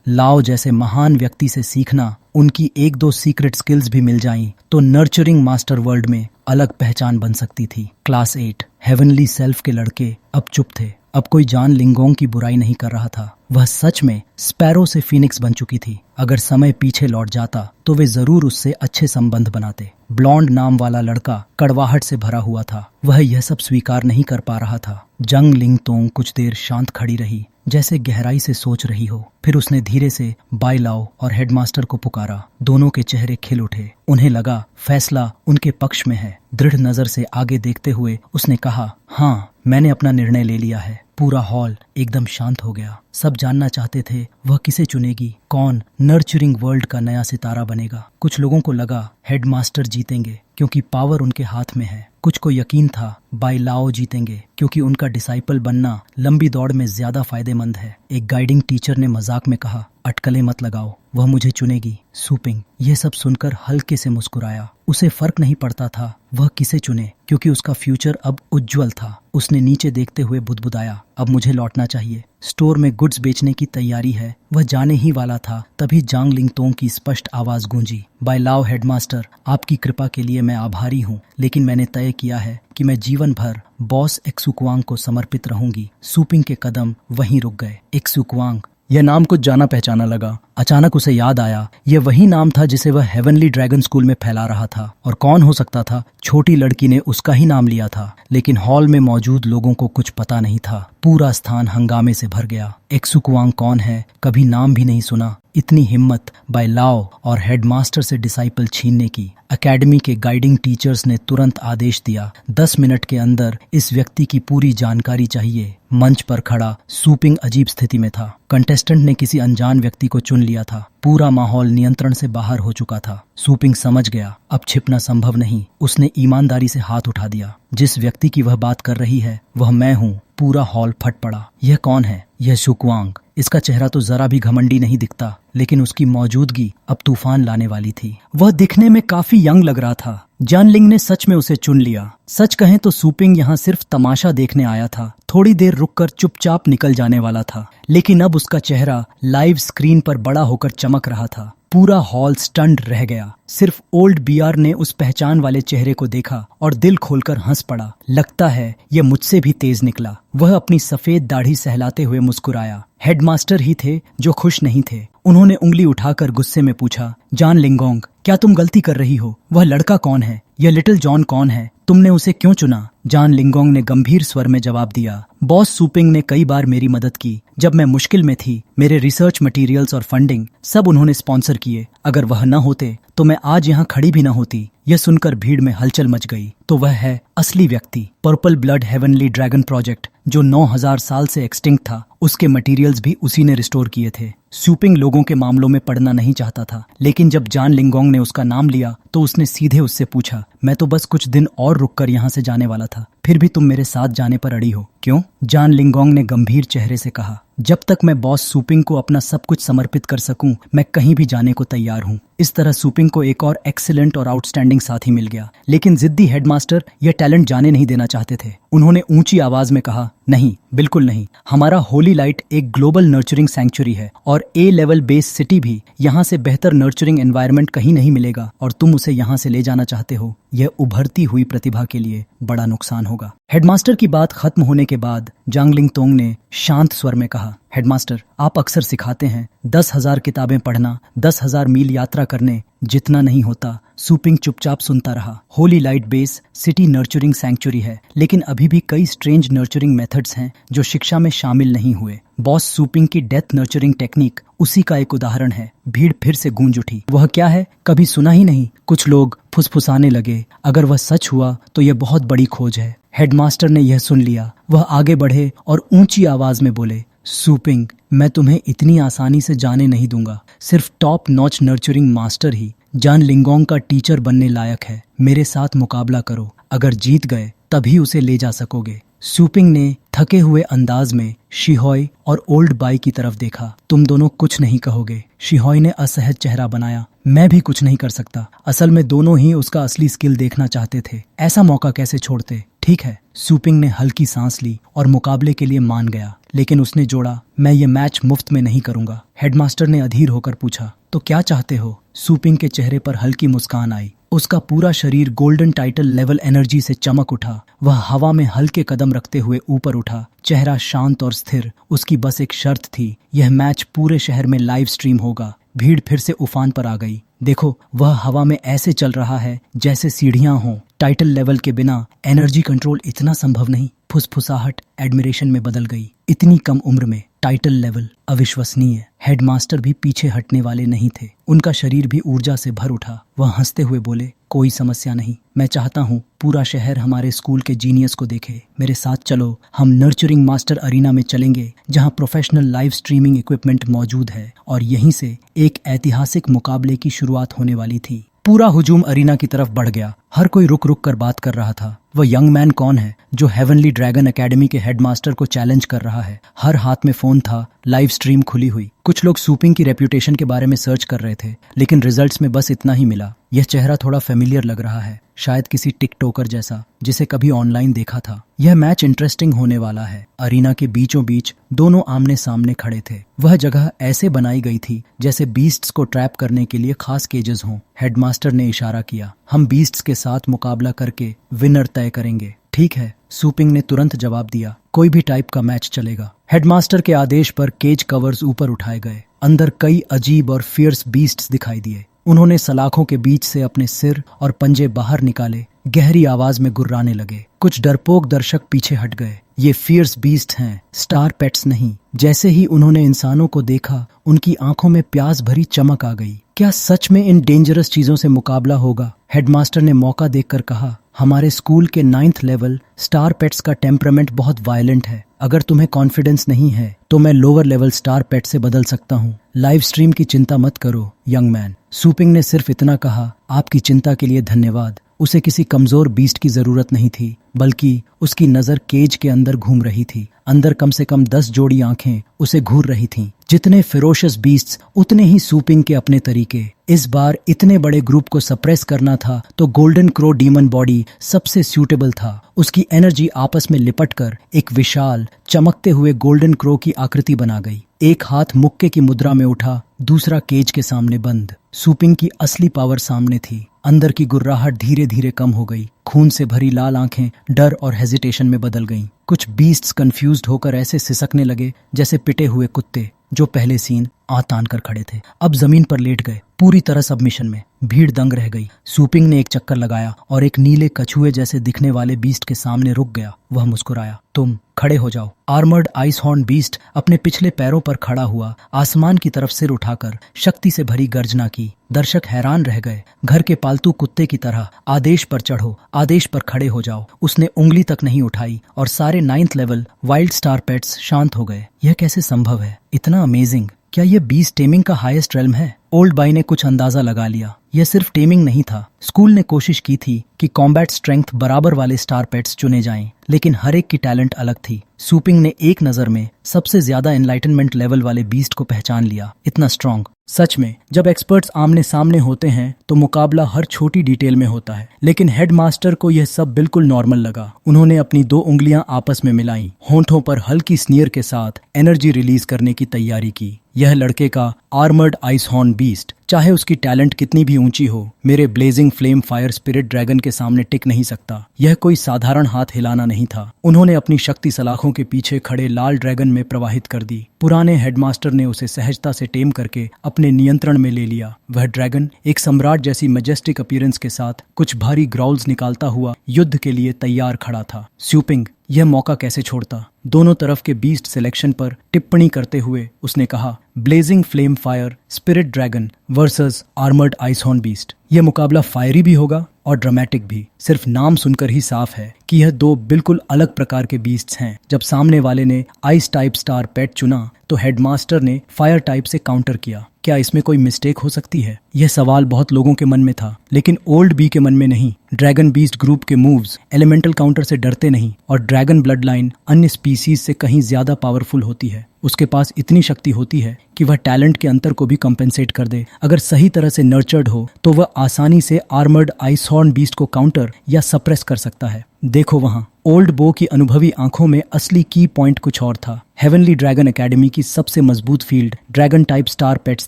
लाओ जैसे महान व्यक्ति से सीखना, उनकी 1-2 सीक्रेट स्किल्स भी मिल जाईं तो नर्चरिंग मास्टर वर्ल्ड में अलग पहचान बन सकती थी। क्लास 8 हेवनली सेल्फ के लड़के अब चुप थे। अब कोई जान लिंगोंग की बुराई नहीं कर रहा था। वह सच में स्पैरो से फीनिक्स बन चुकी थी। अगर समय पीछे लौट जाता तो वे जरूर उससे अच्छे संबंध बनाते। ब्लॉन्ड नाम वाला लड़का कड़वाहट से भरा हुआ था। वह यह सब स्वीकार नहीं कर पा रहा था। जंग लिंग तोंग कुछ देर शांत खड़ी रही, जैसे गहराई से सोच रही हो। फिर उसने धीरे से बाई लाओ और हेडमास्टर को पुकारा। दोनों के चेहरे खिल उठे। उन्हें लगा फैसला उनके पक्ष में है। दृढ़ नजर से आगे देखते हुए उसने कहा, हाँ, मैंने अपना निर्णय ले लिया है। पूरा हॉल एकदम शांत हो गया। सब जानना चाहते थे वह किसे चुनेगी, कौन नर्चरिंग वर्ल्ड का नया सितारा बनेगा। कुछ लोगों को लगा हेडमास्टर जीतेंगे क्योंकि पावर उनके हाथ में है। कुछ को यकीन था बाई लाओ जीतेंगे क्योंकि उनका डिसाइपल बनना लंबी दौड़ में ज्यादा फायदेमंद है। एक गाइडिंग टीचर ने मजाक में कहा, अटकलें मत लगाओ, वह मुझे चुनेगी। सुपिंग यह सब सुनकर हल्के से मुस्कुराया। उसे फर्क नहीं पड़ता था वह किसे चुने, क्योंकि उसका फ्यूचर अब उज्जवल था। उसने नीचे देखते हुए बुदबुदाया, अब मुझे लौटना चाहिए। स्टोर में गुड्स बेचने की तैयारी है। वह जाने ही वाला था, तभी जांग लिंग तोंग की स्पष्ट आवाज गूंजी, बाई लाओ हेडमास्टर, आपकी कृपा के लिए मैं आभारी हूँ, लेकिन मैंने तय किया है कि मैं जीवन भर बॉस एक्सुकुआंग को समर्पित रहूंगी। सुपिंग के कदम वहीं रुक गए। एक्सुकुआंग, यह नाम कुछ जाना पहचाना लगा। अचानक उसे याद आया ये वही नाम था जिसे वह हेवनली ड्रैगन स्कूल में फैला रहा था। और कौन हो सकता था? छोटी लड़की ने उसका ही नाम लिया था। लेकिन हॉल में मौजूद लोगों को कुछ पता नहीं था। पूरा स्थान हंगामे से भर गया। एक्सुकुआंग कौन है? कभी नाम भी नहीं सुना। इतनी हिम्मत बाय लाओ और हेडमास्टर से डिसाइपल छीनने की। एकेडमी के गाइडिंग टीचर्स ने तुरंत आदेश दिया, 10 मिनट के अंदर इस व्यक्ति की पूरी जानकारी चाहिए। मंच पर खड़ा सूपिंग अजीब स्थिति में था। कंटेस्टेंट ने किसी अनजान व्यक्ति को चुन लिया था। पूरा माहौल नियंत्रण से बाहर हो चुका था। सूपिंग समझ गया अब छिपना संभव नहीं। उसने ईमानदारी से हाथ उठा दिया। जिस व्यक्ति की वह बात कर रही है वह मैं हूँ। पूरा हॉल फट पड़ा। यह कौन है? यह शुकुआंग। इसका चेहरा तो जरा भी घमंडी नहीं दिखता, लेकिन उसकी मौजूदगी अब तूफान लाने वाली थी। वह दिखने में काफी यंग लग रहा था। जानलिंग ने सच में उसे चुन लिया। सच कहें तो सूपिंग यहाँ सिर्फ तमाशा देखने आया था। थोड़ी देर रुककर चुपचाप निकल जाने वाला था, लेकिन अब उसका चेहरा लाइव स्क्रीन पर बड़ा होकर चमक रहा था। पूरा हॉल स्टन्ड रह गया। सिर्फ ओल्ड बीआर ने उस पहचान वाले चेहरे को देखा और दिल खोलकर हंस पड़ा। लगता है यह मुझसे भी तेज निकला। वह अपनी सफेद दाढ़ी सहलाते हुए मुस्कुराया। हेडमास्टर ही थे जो खुश नहीं थे। उन्होंने उंगली उठाकर गुस्से में पूछा, जान लिंगोंग, क्या तुम गलती कर रही हो? वह लड़का कौन है? यह लिटिल जॉन कौन है? तुमने उसे क्यों चुना? जान लिंगोंग ने गंभीर स्वर में जवाब दिया, बॉस सूपिंग ने कई बार मेरी मदद की। जब मैं मुश्किल में थी, मेरे रिसर्च मटेरियल्स और फंडिंग सब उन्होंने स्पॉन्सर किए। अगर वह न होते तो मैं आज यहाँ खड़ी भी न होती। यह सुनकर भीड़ में हलचल मच गई। तो वह है असली व्यक्ति। Purple blood heavenly dragon project जो 9000 साल से एक्सटिंक्ट था, उसके मटेरियल्स भी उसी ने रिस्टोर किए थे। सूपिंग लोगों के मामलों में पड़ना नहीं चाहता था, लेकिन जब जान लिंगोंग ने उसका नाम लिया तो उसने सीधे उससे पूछा, मैं तो बस कुछ दिन और रुककर यहाँ से जाने वाला था, फिर भी तुम मेरे साथ जाने पर अड़ी हो, क्यों? जान लिंगोंग ने गंभीर चेहरे से कहा, जब तक मैं बॉस सूपिंग को अपना सब कुछ समर्पित कर सकूं, मैं कहीं भी जाने को तैयार हूं। इस तरह सूपिंग को एक और एक्सीलेंट और आउटस्टैंडिंग साथी मिल गया। लेकिन जिद्दी हेडमास्टर यह टैलेंट जाने नहीं देना चाहते थे। उन्होंने ऊंची आवाज में कहा, नहीं, बिल्कुल नहीं। हमारा होली लाइट एक ग्लोबल नर्चरिंग सैंक्चुरी है और ए लेवल बेस सिटी भी। यहाँ से बेहतर नर्चरिंग एनवायरनमेंट कहीं नहीं मिलेगा और तुम उसे यहाँ से ले जाना चाहते हो। यह उभरती हुई प्रतिभा के लिए बड़ा नुकसान होगा। हेडमास्टर की बात खत्म होने के बाद जांगलिंग तोंग ने शांत स्वर में कहा, हेडमास्टर, आप अक्सर सिखाते हैं 10,000 किताबें पढ़ना 10,000 मील यात्रा करने जितना नहीं होता। सूपिंग चुपचाप सुनता रहा। Holi light base city nurturing sanctuary है, लेकिन अभी भी कई स्ट्रेंज नर्चरिंग मेथड्स हैं जो शिक्षा में शामिल नहीं हुए। बॉस सूपिंग की डेथ नर्चरिंग टेक्निक उसी का एक उदाहरण है। भीड़ फिर से गूंज उठी। वह क्या है? कभी सुना ही नहीं। कुछ लोग फुसफुसाने लगे, अगर वह सच हुआ तो यह बहुत बड़ी खोज है। हेडमास्टर ने यह सुन लिया। वह आगे बढ़े और ऊंची आवाज में बोले, सूपिंग, मैं तुम्हें इतनी आसानी से जाने नहीं दूंगा। सिर्फ टॉप नॉच नर्चरिंग मास्टर ही जान लिंगोंग का टीचर बनने लायक है। मेरे साथ मुकाबला करो। अगर जीत गए तभी उसे ले जा सकोगे। सूपिंग ने थके हुए अंदाज में शिहोय और ओल्ड बाई की तरफ देखा। तुम दोनों कुछ नहीं कहोगे। शिहोय ने असहज चेहरा बनाया। मैं भी कुछ नहीं कर सकता। असल में दोनों ही उसका असली स्किल देखना चाहते थे। ऐसा मौका कैसे छोड़ते? ठीक है। सूपिंग ने हल्की सांस ली और मुकाबले के लिए मान गया, लेकिन उसने जोड़ा, मैं ये मैच मुफ्त में नहीं करूंगा। हेडमास्टर ने अधीर होकर पूछा, तो क्या चाहते हो? सूपिंग के चेहरे पर हल्की मुस्कान आई। उसका पूरा शरीर गोल्डन टाइटल लेवल एनर्जी से चमक उठा। वह हवा में हल्के कदम रखते हुए ऊपर उठा, चेहरा शांत और स्थिर। उसकी बस एक शर्त थी, यह मैच पूरे शहर में लाइव स्ट्रीम होगा। भीड़ फिर से उफान पर आ गई। देखो, वह हवा में ऐसे चल रहा है जैसे सीढ़ियां हों। टाइटल लेवल के बिना एनर्जी कंट्रोल इतना संभव नहीं। फुसफुसाहट एडमिरेशन में बदल गई। इतनी कम उम्र में टाइटल लेवल, अविश्वसनीय। हेडमास्टर भी पीछे हटने वाले नहीं थे। उनका शरीर भी ऊर्जा से भर उठा। वह हंसते हुए बोले, कोई समस्या नहीं। मैं चाहता हूँ पूरा शहर हमारे स्कूल के जीनियस को देखे। मेरे साथ चलो। हम नर्चरिंग मास्टर अरीना में चलेंगे, जहाँ प्रोफेशनल लाइव स्ट्रीमिंग इक्विपमेंट मौजूद है। और यहीं से एक ऐतिहासिक मुकाबले की शुरुआत होने वाली थी। पूरा हुजूम अरीना की तरफ बढ़ गया। हर कोई रुक रुक कर बात कर रहा था। वह यंग मैन कौन है जो हेवनली ड्रैगन एकेडमी के हेडमास्टर को चैलेंज कर रहा है? हर हाथ में फोन था, लाइव स्ट्रीम खुली हुई। कुछ लोग सूपिंग की रेप्यूटेशन के बारे में सर्च कर रहे थे, लेकिन रिजल्ट्स में बस इतना ही मिला। यह चेहरा थोड़ा फेमिलियर लग रहा है, शायद किसी टिकटॉकर जैसा जिसे कभी ऑनलाइन देखा था। यह मैच इंटरेस्टिंग होने वाला है। अरीना के बीचों बीच दोनों आमने सामने खड़े थे। वह जगह ऐसे बनाई गई थी जैसे बीस्ट्स को ट्रैप करने के लिए खास केजेस हों। हेडमास्टर ने इशारा किया, हम बीस्ट्स के साथ मुकाबला करके विनर तय करेंगे। ठीक है, सूपिंग ने तुरंत जवाब दिया, कोई भी टाइप का मैच चलेगा। हेडमास्टर के आदेश पर केज कवर्स ऊपर उठाए गए। अंदर कई अजीब और फियर्स बीस्ट्स दिखाई दिए। उन्होंने सलाखों के बीच से अपने सिर और पंजे बाहर निकाले, गहरी आवाज में गुर्राने लगे। कुछ डरपोक दर्शक पीछे हट गए। ये फियर्स बीस्ट हैं, स्टार पेट्स नहीं। जैसे ही उन्होंने इंसानों को देखा, उनकी आंखों में प्यास भरी चमक आ गई। क्या सच में इन डेंजरस चीजों से मुकाबला होगा? हेडमास्टर ने मौका देखकर कहा, हमारे स्कूल के 9th लेवल स्टार पेट्स का टेम्परामेंट बहुत वायलेंट है। अगर तुम्हें कॉन्फिडेंस नहीं है तो मैं लोअर लेवल स्टार पेट से बदल सकता हूँ। लाइव स्ट्रीम की चिंता मत करो यंग मैन। सूपिंग ने सिर्फ इतना कहा, आपकी चिंता के लिए धन्यवाद। उसे किसी कमजोर बीस्ट की जरूरत नहीं थी, बल्कि उसकी नजर केज के अंदर घूम रही थी। अंदर कम से कम 10 जोड़ी आंखें उसे घूर रही थीं। जितने फेरोशियस बीस्ट्स उतने ही सूपिंग के अपने तरीके। इस बार इतने बड़े ग्रुप को सप्रेस करना था तो गोल्डन क्रो डीमन बॉडी सबसे सूटेबल था। उसकी एनर्जी आपस में लिपटकर एक विशाल चमकते हुए गोल्डन क्रो की आकृति बना गई। एक हाथ मुक्के की मुद्रा में उठा, दूसरा केज के सामने बंद। सूपिंग की असली पावर सामने थी। अंदर की गुर्राहट धीरे धीरे कम हो गई। खून से भरी लाल आंखें डर और हेजिटेशन में बदल गईं। कुछ बीस्ट्स कंफ्यूज्ड होकर ऐसे सिसकने लगे जैसे पिटे हुए कुत्ते जो पहले सीन तान कर खड़े थे, अब जमीन पर लेट गए, पूरी तरह सबमिशन में। भीड़ दंग रह गई। सूपिंग ने एक चक्कर लगाया और एक नीले कछुए जैसे दिखने वाले बीस्ट के सामने रुक गया। वह मुस्कुराया, तुम खड़े हो जाओ। आर्मर्ड आइस हॉर्न बीस्ट अपने पिछले पैरों पर खड़ा हुआ, आसमान की तरफ सिर उठाकर शक्ति से भरी गर्जना की। दर्शक हैरान रह गए। घर के पालतू कुत्ते की तरह आदेश पर चढ़ो, आदेश पर खड़े हो जाओ। उसने उंगली तक नहीं उठाई और सारे 9th level wild star pets शांत हो गए। यह कैसे संभव है? इतना अमेजिंग। क्या यह बीस्ट टेमिंग का हाईएस्ट रेल्म है? ओल्ड बाई ने कुछ अंदाजा लगा लिया। यह सिर्फ टेमिंग नहीं था। स्कूल ने कोशिश की थी कि कॉम्बैट स्ट्रेंथ बराबर वाले स्टार पेट्स चुने जाएं, लेकिन हर एक की टैलेंट अलग थी। सूपिंग ने एक नजर में सबसे ज्यादा एनलाइटनमेंट लेवल वाले बीस्ट को पहचान लिया। इतना स्ट्रांग। सच में जब एक्सपर्ट्स आमने सामने होते हैं तो मुकाबला हर छोटी डिटेल में होता है, लेकिन हेडमास्टर को यह सब बिल्कुल नॉर्मल लगा। उन्होंने अपनी 2 उंगलियां आपस में मिलाई, होंठों पर हल्की स्नीयर के साथ एनर्जी रिलीज करने की तैयारी की। यह लड़के का आर्मर्ड आइस हॉर्न बीस्ट, चाहे उसकी टैलेंट कितनी भी ऊंची हो, मेरे blazing flame fire spirit dragon के सामने टिक नहीं सकता। यह कोई साधारण हाथ हिलाना नहीं था। उन्होंने अपनी शक्ति सलाखों के पीछे खड़े लाल ड्रैगन में प्रवाहित कर दी। पुराने हेडमास्टर ने उसे सहजता से टेम करके अपने नियंत्रण में ले लिया। वह ड्रैगन एक सम्राट जैसी मैजेस्टिक अपीयरेंस के साथ कुछ भारी ग्राउल्स निकालता हुआ युद्ध के लिए तैयार खड़ा था। सूपिंग यह मौका कैसे छोड़ता? दोनों तरफ के बीस्ट सिलेक्शन पर टिप्पणी करते हुए उसने कहा, blazing flame fire spirit dragon versus armoured ice horn beast. यह मुकाबला फायरी भी होगा और ड्रामेटिक भी। सिर्फ नाम सुनकर ही साफ है कि यह 2 बिल्कुल अलग प्रकार के बीस्ट्स हैं। जब सामने वाले ने आइस टाइप स्टार पेट चुना तो हेडमास्टर ने फायर टाइप से काउंटर किया। क्या इसमें कोई मिस्टेक हो सकती है? यह सवाल बहुत लोगों के मन में था, लेकिन ओल्ड बी के मन में नहीं। ड्रैगन बीस्ट ग्रुप के मूव्स एलिमेंटल काउंटर से डरते नहीं और ड्रैगन ब्लड लाइन अन्य स्पीसीज से कहीं ज्यादा पावरफुल होती है। उसके पास इतनी शक्ति होती है कि वह टैलेंट के अंतर को भी कंपेंसेट कर दे। अगर सही तरह से नर्चर्ड हो तो वह आसानी से आर्मर्ड आइस हॉर्न बीस्ट को काउंटर या सप्रेस कर सकता है। देखो वहां ओल्ड बो की अनुभवी आंखों में असली की पॉइंट कुछ और था। हेवनली ड्रैगन एकेडमी की सबसे मजबूत field dragon type star pets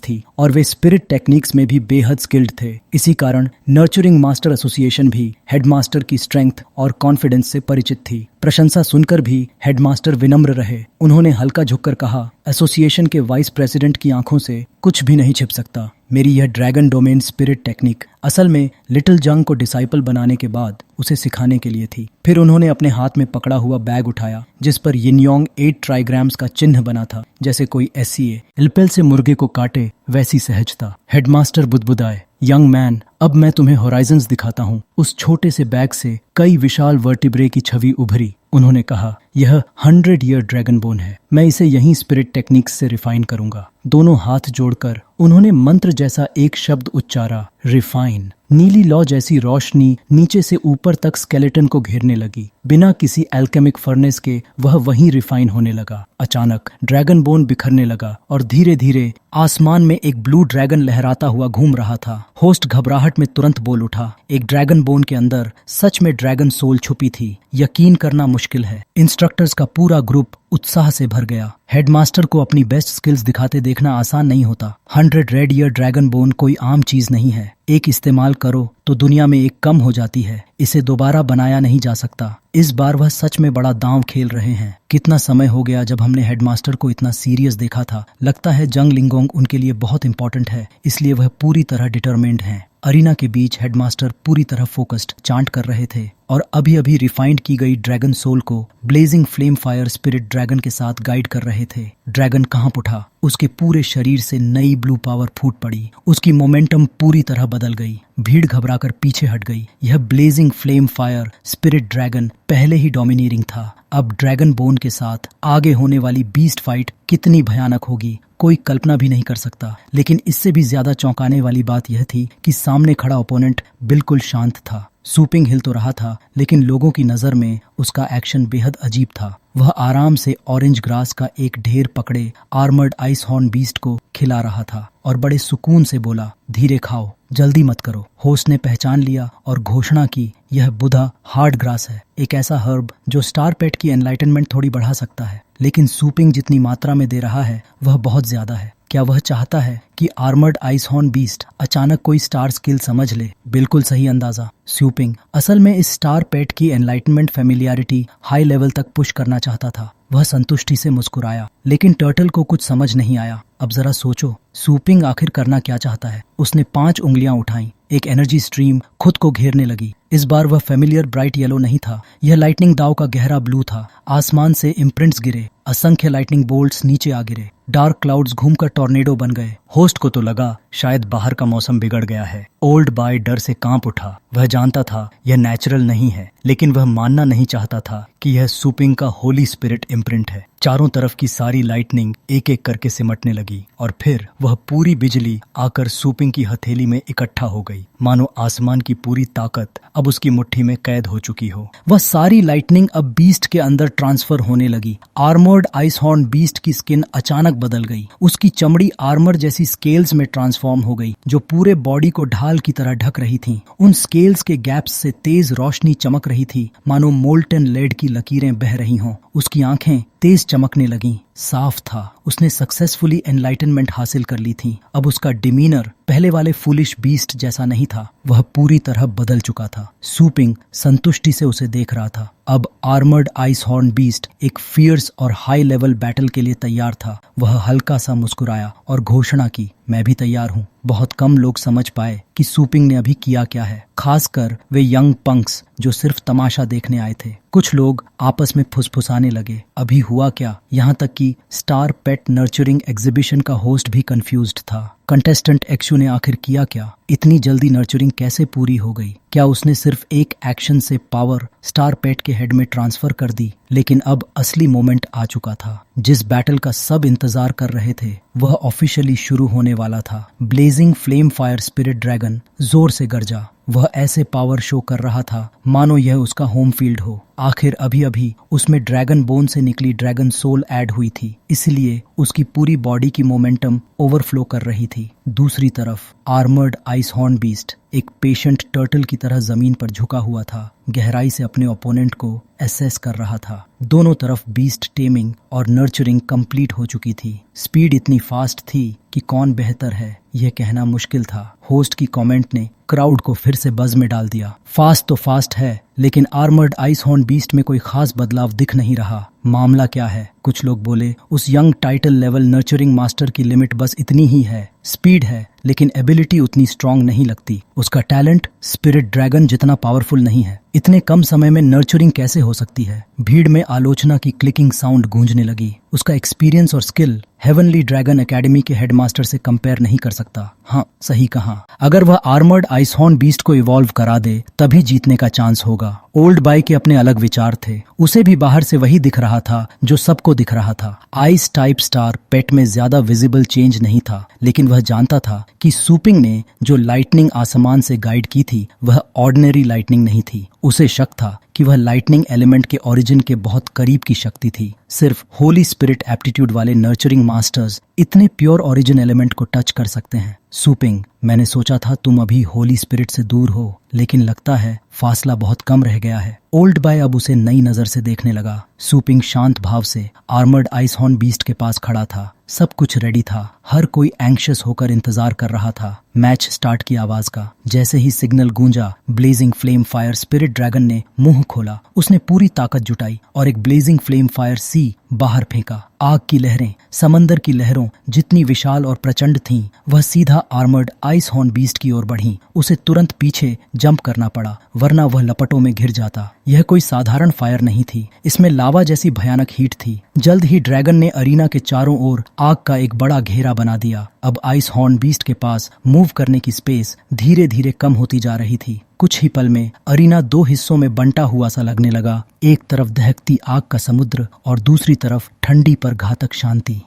थी और वे स्पिरिट टेक्निक्स में भी बेहद स्किल्ड थे। इसी कारण नर्चरिंग मास्टर एसोसिएशन भी हेडमास्टर की स्ट्रेंथ और कॉन्फिडेंस से परिचित थी। प्रशंसा सुनकर भी हेडमास्टर विनम्र रहे। उन्होंने हल्का झुककर कहा, एसोसिएशन के वाइस प्रेसिडेंट की आंखों से कुछ भी नहीं छिप सकता। मेरी यह ड्रैगन डोमेन स्पिरिट टेक्निक असल में लिटिल जंग को डिसाइपल बनाने के बाद उसे सिखाने के लिए थी। फिर उन्होंने अपने हाथ में पकड़ा हुआ बैग उठाया जिस पर यिनयोंग 8 ट्राइग्राम्स का चिन्ह बना था, जैसे कोई एससीए इल्पेल से मुर्गे को काटे वैसी सहजता। हेडमास्टर बुदबुदाए, यंग मैन, अब मैं तुम्हें होराइजन्स दिखाता हूँ। उस छोटे से बैग से कई विशाल वर्टिब्रे की छवि उभरी। उन्होंने कहा, यह 100 ईयर ड्रैगन बोन है। मैं इसे यहीं स्पिरिट टेक्निक्स से रिफाइन करूंगा। दोनों हाथ जोड़कर उन्होंने मंत्र जैसा एक शब्द उच्चारा, रिफाइन। नीली लौ जैसी रोशनी नीचे से ऊपर तक स्केलेटन को घेरने लगी। बिना किसी एल्केमिक फर्नेस के वह वहीं रिफाइन होने लगा। अचानक ड्रैगन बोन बिखरने लगा और धीरे धीरे आसमान में एक ब्लू ड्रैगन लहराता हुआ घूम रहा था। होस्ट घबराहट में तुरंत बोल उठा, एक ड्रैगन बोन के अंदर सच में ड्रैगन सोल छुपी थी। यकीन करना मुश्किल है। इंस्ट्रक्टर्स का पूरा ग्रुप उत्साह से भर गया। हेडमास्टर को अपनी बेस्ट स्किल्स दिखाते देखना आसान नहीं होता। 100 रेड ईयर ड्रैगन बोन कोई आम चीज नहीं है। एक इस्तेमाल करो तो दुनिया में एक कम हो जाती है, इसे दोबारा बनाया नहीं जा सकता। इस बार वह सच में बड़ा दांव खेल रहे हैं। कितना समय हो गया जब हमने हेडमास्टर को इतना सीरियस देखा था। लगता है जंग लिंगोंग उनके लिए बहुत इंपॉर्टेंट है, इसलिए वह पूरी तरह डिटरमिन्ड हैं। अरीना के बीच हेडमास्टर पूरी तरह फोकस्ड चांट कर रहे थे और अभी अभी रिफाइंड की गई ड्रैगन सोल को blazing flame fire spirit dragon के साथ गाइड कर रहे थे। ड्रैगन कांप उठा, उसके पूरे शरीर से नई ब्लू पावर फूट पड़ी, उसकी मोमेंटम पूरी तरह बदल गई। भीड़ घबराकर पीछे हट गई। यह blazing flame fire spirit dragon पहले ही डोमिनेटिंग था, अब ड्रैगन बोन के साथ आगे होने वाली बीस्ट फाइट कितनी भयानक होगी कोई कल्पना भी नहीं कर सकता। लेकिन इससे भी ज्यादा चौंकाने वाली बात यह थी कि सामने खड़ा ओपोनेंट बिल्कुल शांत था। सूपिंग हिल तो रहा था, लेकिन लोगों की नजर में उसका एक्शन बेहद अजीब था। वह आराम से ऑरेंज ग्रास का एक ढेर पकड़े आर्मर्ड आइस हॉर्न बीस्ट को खिला रहा था और बड़े सुकून से बोला, धीरे खाओ, जल्दी मत करो। होस्ट ने पहचान लिया और घोषणा की, यह बुधा हार्ड ग्रास है, एक ऐसा हर्ब जो स्टार पेट की एनलाइटनमेंट थोड़ी बढ़ा सकता है, लेकिन सूपिंग जितनी मात्रा में दे रहा है वह बहुत ज्यादा है। क्या वह चाहता है कि आर्मर्ड आइस हॉर्न बीस्ट अचानक कोई स्टार स्किल समझ ले? बिल्कुल सही अंदाजा। सूपिंग असल में इस स्टार पेट की एनलाइटनमेंट फेमिलियरिटी हाई लेवल तक पुश करना चाहता था। वह संतुष्टि से मुस्कुराया, लेकिन टर्टल को कुछ समझ नहीं आया। अब जरा सोचो, सूपिंग आखिर करना क्या चाहता है? उसने 5 उंगलियां उठाई, एक एनर्जी स्ट्रीम खुद को घेरने लगी। इस बार वह फेमिलियर ब्राइट येलो नहीं था, यह लाइटनिंग दाव का गहरा ब्लू था। आसमान से इम्प्रिंट्स गिरे, असंख्य लाइटनिंग बोल्ट्स नीचे आ गिरे, डार्क क्लाउड्स घूमकर टॉर्नेडो बन गए। होस्ट को तो लगा शायद बाहर का मौसम बिगड़ गया है। ओल्ड बाय डर से कांप उठा। वह जानता था यह नेचुरल नहीं है, लेकिन वह मानना नहीं चाहता था कि यह सूपिंग का होली स्पिरिट इम्प्रिंट है। चारों तरफ की सारी लाइटनिंग एक एक करके सिमटने लगी और फिर वह पूरी बिजली आकर सूपिंग की हथेली में इकट्ठा हो गई, मानो आसमान की पूरी ताकत अब उसकी मुट्ठी में कैद हो चुकी हो। वह सारी लाइटनिंग अब बीस्ट के अंदर ट्रांसफर होने लगी। आर्मर्ड आइस हॉर्न बीस्ट की स्किन अचानक बदल गई। उसकी चमड़ी आर्मर जैसी स्केल्स में ट्रांसफॉर्म हो गई, जो पूरे बॉडी को ढाल की तरह ढक रही थी। उन स्केल्स के गैप्स से तेज रोशनी चमक रही थी, मानो मोल्टन लेड की लकीरें बह रही हों। उसकी आंखें तेज चमकने लगीं। साफ था, उसने सक्सेसफुली एनलाइटनमेंट हासिल कर ली थी। अब उसका डिमीनर पहले वाले फूलिश बीस्ट जैसा नहीं था, वह पूरी तरह बदल चुका था। सूपिंग संतुष्टि से उसे देख रहा था। अब आर्मर्ड आइस हॉर्न बीस्ट एक फियर्स और हाई लेवल बैटल के लिए तैयार था। वह हल्का सा मुस्कुराया और घोषणा की, मैं भी तैयार हूँ। बहुत कम लोग समझ पाए कि सूपिंग ने अभी किया क्या है, खासकर वे यंग पंक्स जो सिर्फ तमाशा देखने आए थे। कुछ लोग आपस में फुसफुसाने लगे, अभी हुआ क्या? यहाँ तक कि स्टार पेट नर्चरिंग एग्जीबिशन का होस्ट भी कंफ्यूज्ड था। कंटेस्टेंट एक्शु ने आखिर किया क्या? इतनी जल्दी नर्चरिंग कैसे पूरी हो गई? क्या उसने सिर्फ एक एक्शन से पावर स्टार पेट के हेड में ट्रांसफर कर दी? लेकिन अब असली मोमेंट आ चुका था। जिस बैटल का सब इंतजार कर रहे थे वह ऑफिशियली शुरू होने वाला था। Blazing flame fire spirit dragon जोर से गरजा। वह ऐसे पावर शो कर रहा था मानो यह उसका होम फील्ड हो। आखिर अभी अभी उसमें ड्रैगन बोन से निकली ड्रैगन सोल ऐड हुई थी, इसलिए उसकी पूरी बॉडी की मोमेंटम ओवरफ्लो कर रही थी। दूसरी तरफ आर्मर्ड आइस हॉर्न बीस्ट एक पेशेंट टर्टल की तरह जमीन पर झुका हुआ था, गहराई से अपने ओपोनेंट को एसेस कर रहा था। दोनों तरफ बीस्ट टेमिंग और नर्चरिंग कंप्लीट हो चुकी थी। स्पीड इतनी फास्ट थी कि कौन बेहतर है यह कहना मुश्किल था। होस्ट की कमेंट ने क्राउड को फिर से बज में डाल दिया। फास्ट तो फास्ट है, लेकिन आर्मर्ड आइस हॉर्न बीस्ट में कोई खास बदलाव दिख नहीं रहा। मामला क्या है? कुछ लोग बोले, उस young title level nurturing master की लिमिट बस इतनी ही है। स्पीड है, लेकिन एबिलिटी उतनी स्ट्रांग नहीं लगती। उसका टैलेंट स्पिरिट ड्रैगन जितना पावरफुल नहीं है। इतने कम समय में नर्चरिंग कैसे हो सकती है? भीड़ में आलोचना की क्लिकिंग साउंड गूंजने लगी। उसका एक्सपीरियंस और स्किल हेवनली ड्रैगन एकेडमी के हेडमास्टर से कंपेयर नहीं कर सकता। हाँ, सही कहा। अगर वह आर्मर्ड आइस हॉर्न बीस्ट को इवॉल्व करा दे तभी जीतने का चांस होगा। ओल्ड बाय के अपने अलग विचार थे। उसे भी बाहर से वही दिख रहा था जो सबको दिख रहा था। आइस टाइप स्टार पेट में ज्यादा विजिबल चेंज नहीं था, लेकिन वह जानता था कि सूपिंग ने जो लाइटनिंग आसमान से गाइड की थी वह ऑर्डिनरी लाइटनिंग नहीं थी। उसे शक था कि वह लाइटनिंग एलिमेंट के ओरिजिन के बहुत करीब की शक्ति थी। सिर्फ होली स्पिरिट एप्टीट्यूड वाले नर्चरिंग मास्टर्स इतने प्योर ओरिजिन एलिमेंट को टच कर सकते हैं। सूपिंग, मैंने सोचा था तुम अभी होली स्पिरिट से दूर हो, लेकिन लगता है फासला बहुत कम रह गया है। ओल्ड बाय अब उसे नई नजर से देखने लगा। सूपिंग शांत भाव से आर्मर्ड आइस हॉर्न बीस्ट के पास खड़ा था। सब कुछ रेडी था। हर कोई एंग्शियस होकर इंतजार कर रहा था। मैच स्टार्ट की आवाज का। जैसे ही सिग्नल गूंजा, blazing flame fire spirit dragon ने मुंह खोला। उसने पूरी ताकत जुटाई और एक ब्लेजिंग फ्लेम फायर सी बाहर फेंका। आग की लहरें समंदर की लहरों जितनी विशाल और प्रचंड थीं। वह सीधा आर्मर्ड आइस हॉर्न बीस्ट की ओर बढ़ी। उसे तुरंत पीछे जंप करना पड़ा, वरना वह लपटों में घिर जाता। यह कोई साधारण फायर नहीं थी, इसमें लावा जैसी भयानक हीट थी। जल्द ही ड्रैगन ने अरीना के चारों ओर आग का एक बड़ा घेरा बना दिया। अब आइस हॉर्न बीस्ट के पास मूव करने की स्पेस धीरे धीरे कम होती जा रही थी। कुछ ही पल में अरीना दो हिस्सों में बंटा हुआ सा लगने लगा। एक तरफ दहकती आग का समुद्र और दूसरी तरफ ठंडी पर घातक शांति।